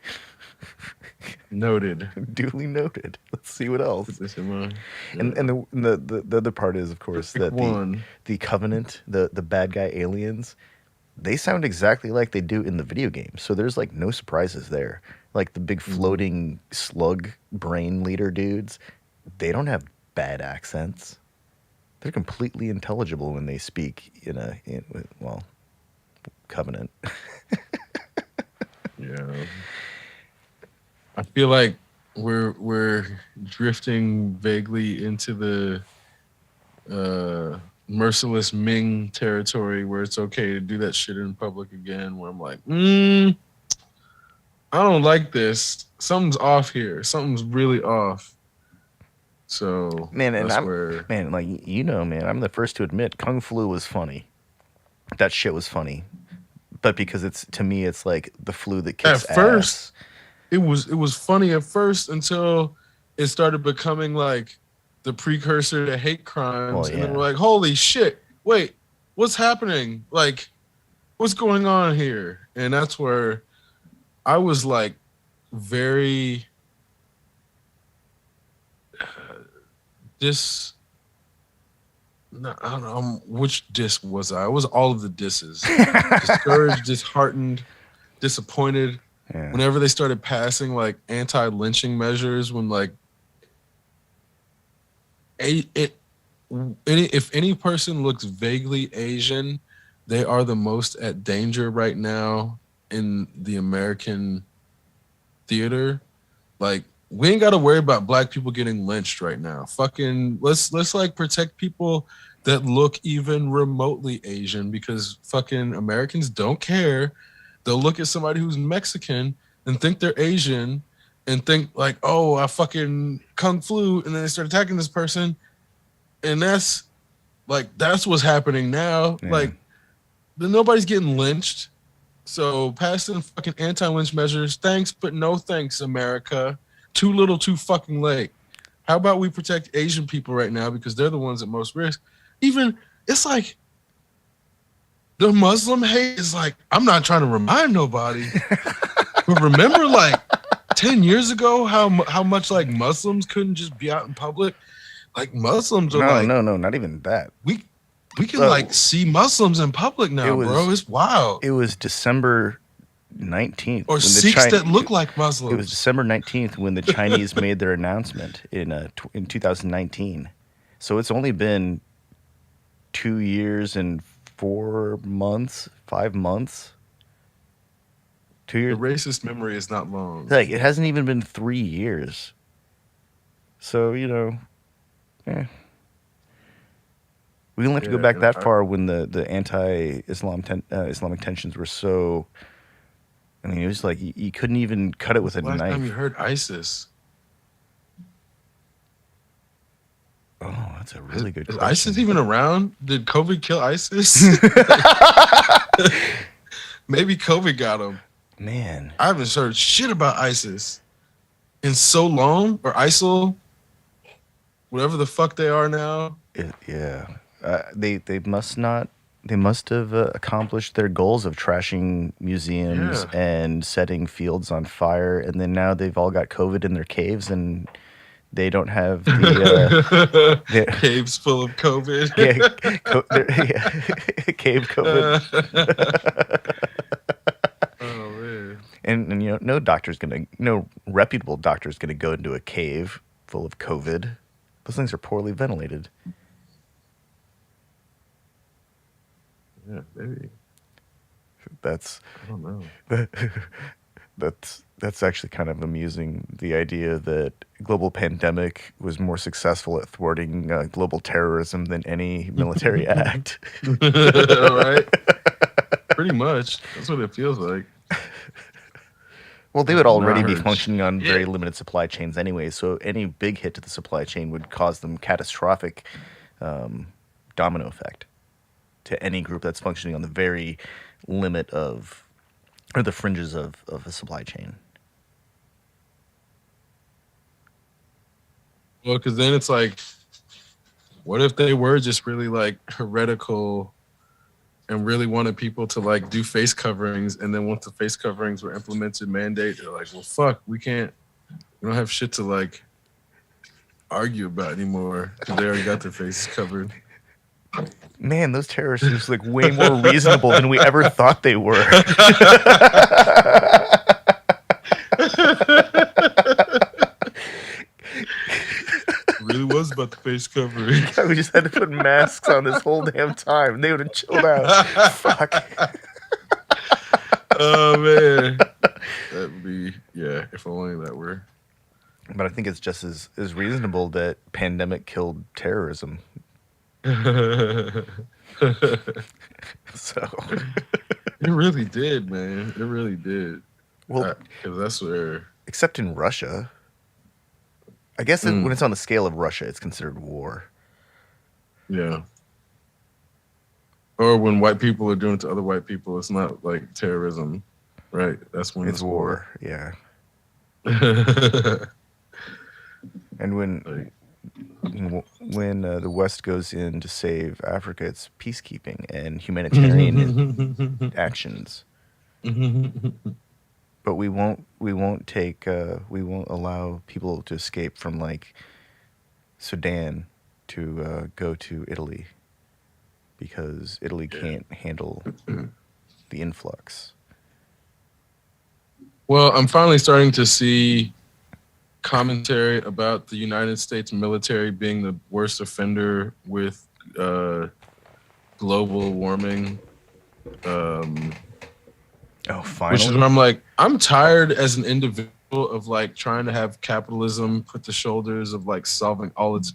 Noted. Duly noted. Let's see what else. Put this in mind. Yeah. And the other part is, of course, that the Covenant, the bad guy aliens, they sound exactly like they do in the video game. So there's like no surprises there. Like the big floating slug brain leader dudes, they don't have bad accents. They're completely intelligible when they speak well, Covenant. Yeah. I feel like we're drifting vaguely into the merciless Ming territory where it's okay to do that shit in public again. Where I'm like, I don't like this. Something's off here. Something's really off. So man, I'm the first to admit Kung Flu was funny. That shit was funny, but because to me it's like the flu that kicks at first. ass. It was funny at first until it started becoming like the precursor to hate crimes. Well, yeah. And then we're like, holy shit, wait, what's happening? Like, what's going on here? And that's where I was like very I don't know which disc was I? I was all of the disses. Discouraged, disheartened, disappointed. Yeah. Whenever they started passing like anti-lynching measures, when like if any person looks vaguely Asian, they are the most at danger right now in the American theater. Like, we ain't got to worry about black people getting lynched right now. Fucking let's like protect people that look even remotely Asian, because fucking Americans don't care. They'll look at somebody who's Mexican and think they're Asian and think like, oh, I fucking Kung Flu, and then they start attacking this person. And that's what's happening now. Yeah. Like, nobody's getting lynched. So passing fucking anti-lynch measures, thanks, but no thanks, America. Too little, too fucking late. How about we protect Asian people right now, because they're the ones at most risk? Even, it's like, the Muslim hate is like, I'm not trying to remind nobody, but remember like 10 years ago how much like Muslims couldn't just be out in public? Like, Muslims are no, not even that. We can like see Muslims in public now, bro. It's wild. It was December 19th. Or Sikhs that look like Muslims. It was December 19th when the Chinese made their announcement in 2019. So it's only been 2 years and 4 months, 5 months. 2 years. The racist memory is not long. Like, it hasn't even been 3 years. So, we don't have to go back that far when the Islamic tensions were so. I mean, it was like you couldn't even cut it with a knife. Last time you heard ISIS? Oh, that's a really good question. Is ISIS even around? Did COVID kill ISIS? Maybe COVID got him. Man, I haven't heard shit about ISIS in so long, or ISIL, whatever the fuck they are now. They must not. They must have accomplished their goals of trashing museums and setting fields on fire, and then now they've all got COVID in their caves, and they don't have the caves full of COVID. Cave COVID. Oh man! And no reputable doctor is gonna go into a cave full of COVID. Those things are poorly ventilated. Yeah, maybe. I don't know. That's actually kind of amusing. The idea that global pandemic was more successful at thwarting global terrorism than any military act. Right? Pretty much. That's what it feels like. Well, they would already be functioning on very limited supply chains anyway, so any big hit to the supply chain would cause them catastrophic domino effect to any group that's functioning on the very limit of, or the fringes of a supply chain. Well, because then it's like, what if they were just really like heretical and really wanted people to like do face coverings, and then once the face coverings were implemented, mandate, they're like, well, fuck, we don't have shit to like argue about anymore because they already got their faces covered. Man, those terrorists are just like way more reasonable than we ever thought they were. It really was about the face covering. Yeah, we just had to put masks on this whole damn time. They would have chilled out. Fuck. Oh man, that'd be if only that were. But I think it's just as reasonable that pandemic killed terrorism. So it really did, man. It really did. Well, because that's where. Except in Russia, I guess when it's on the scale of Russia, it's considered war. Yeah. Or when white people are doing it to other white people, it's not like terrorism, right? That's when it's war. Yeah. And when the West goes in to save Africa, it's peacekeeping and humanitarian actions. But we won't allow people to escape from like Sudan to go to Italy because Italy can't handle the influx. Well, I'm finally starting to see commentary about the United States military being the worst offender with global warming. Finally. Which is when I'm like, I'm tired as an individual of like trying to have capitalism put the shoulders of like solving all its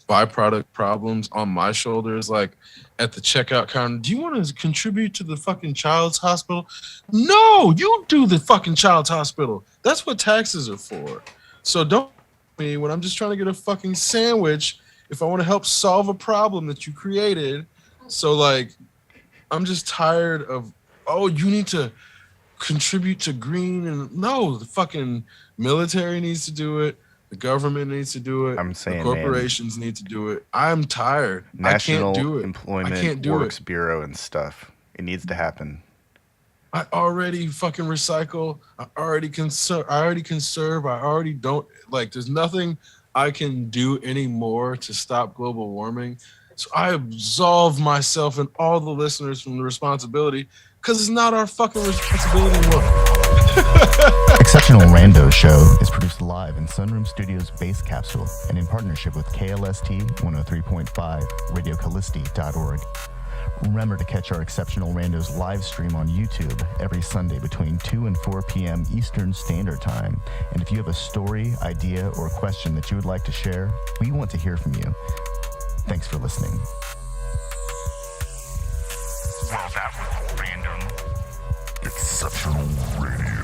byproduct problems on my shoulders. Like at the checkout counter, do you want to contribute to the fucking child's hospital? No, you do the fucking child's hospital. That's what taxes are for. So don't me when I'm just trying to get a fucking sandwich if I want to help solve a problem that you created. So like, I'm just tired of, you need to contribute to green, and no, the fucking military needs to do it. The government needs to do it. I'm saying, the corporations need to do it. I'm tired. National I can't do it. Employment Works Bureau and stuff. It needs to happen. I already fucking recycle. I already conserve. I already don't like. There's nothing I can do anymore to stop global warming. So I absolve myself and all the listeners from the responsibility Because it's not our fucking responsibility anymore. Exceptional Randos show is produced live in Sunroom Studios Base Capsule and in partnership with KLST 103.5 RadioCallisti.org. Remember to catch our Exceptional Randos live stream on YouTube every Sunday between 2 and 4 p.m. Eastern Standard Time. And if you have a story, idea, or question that you would like to share, we want to hear from you. Thanks for listening. Well, that was random. Exceptional Radio.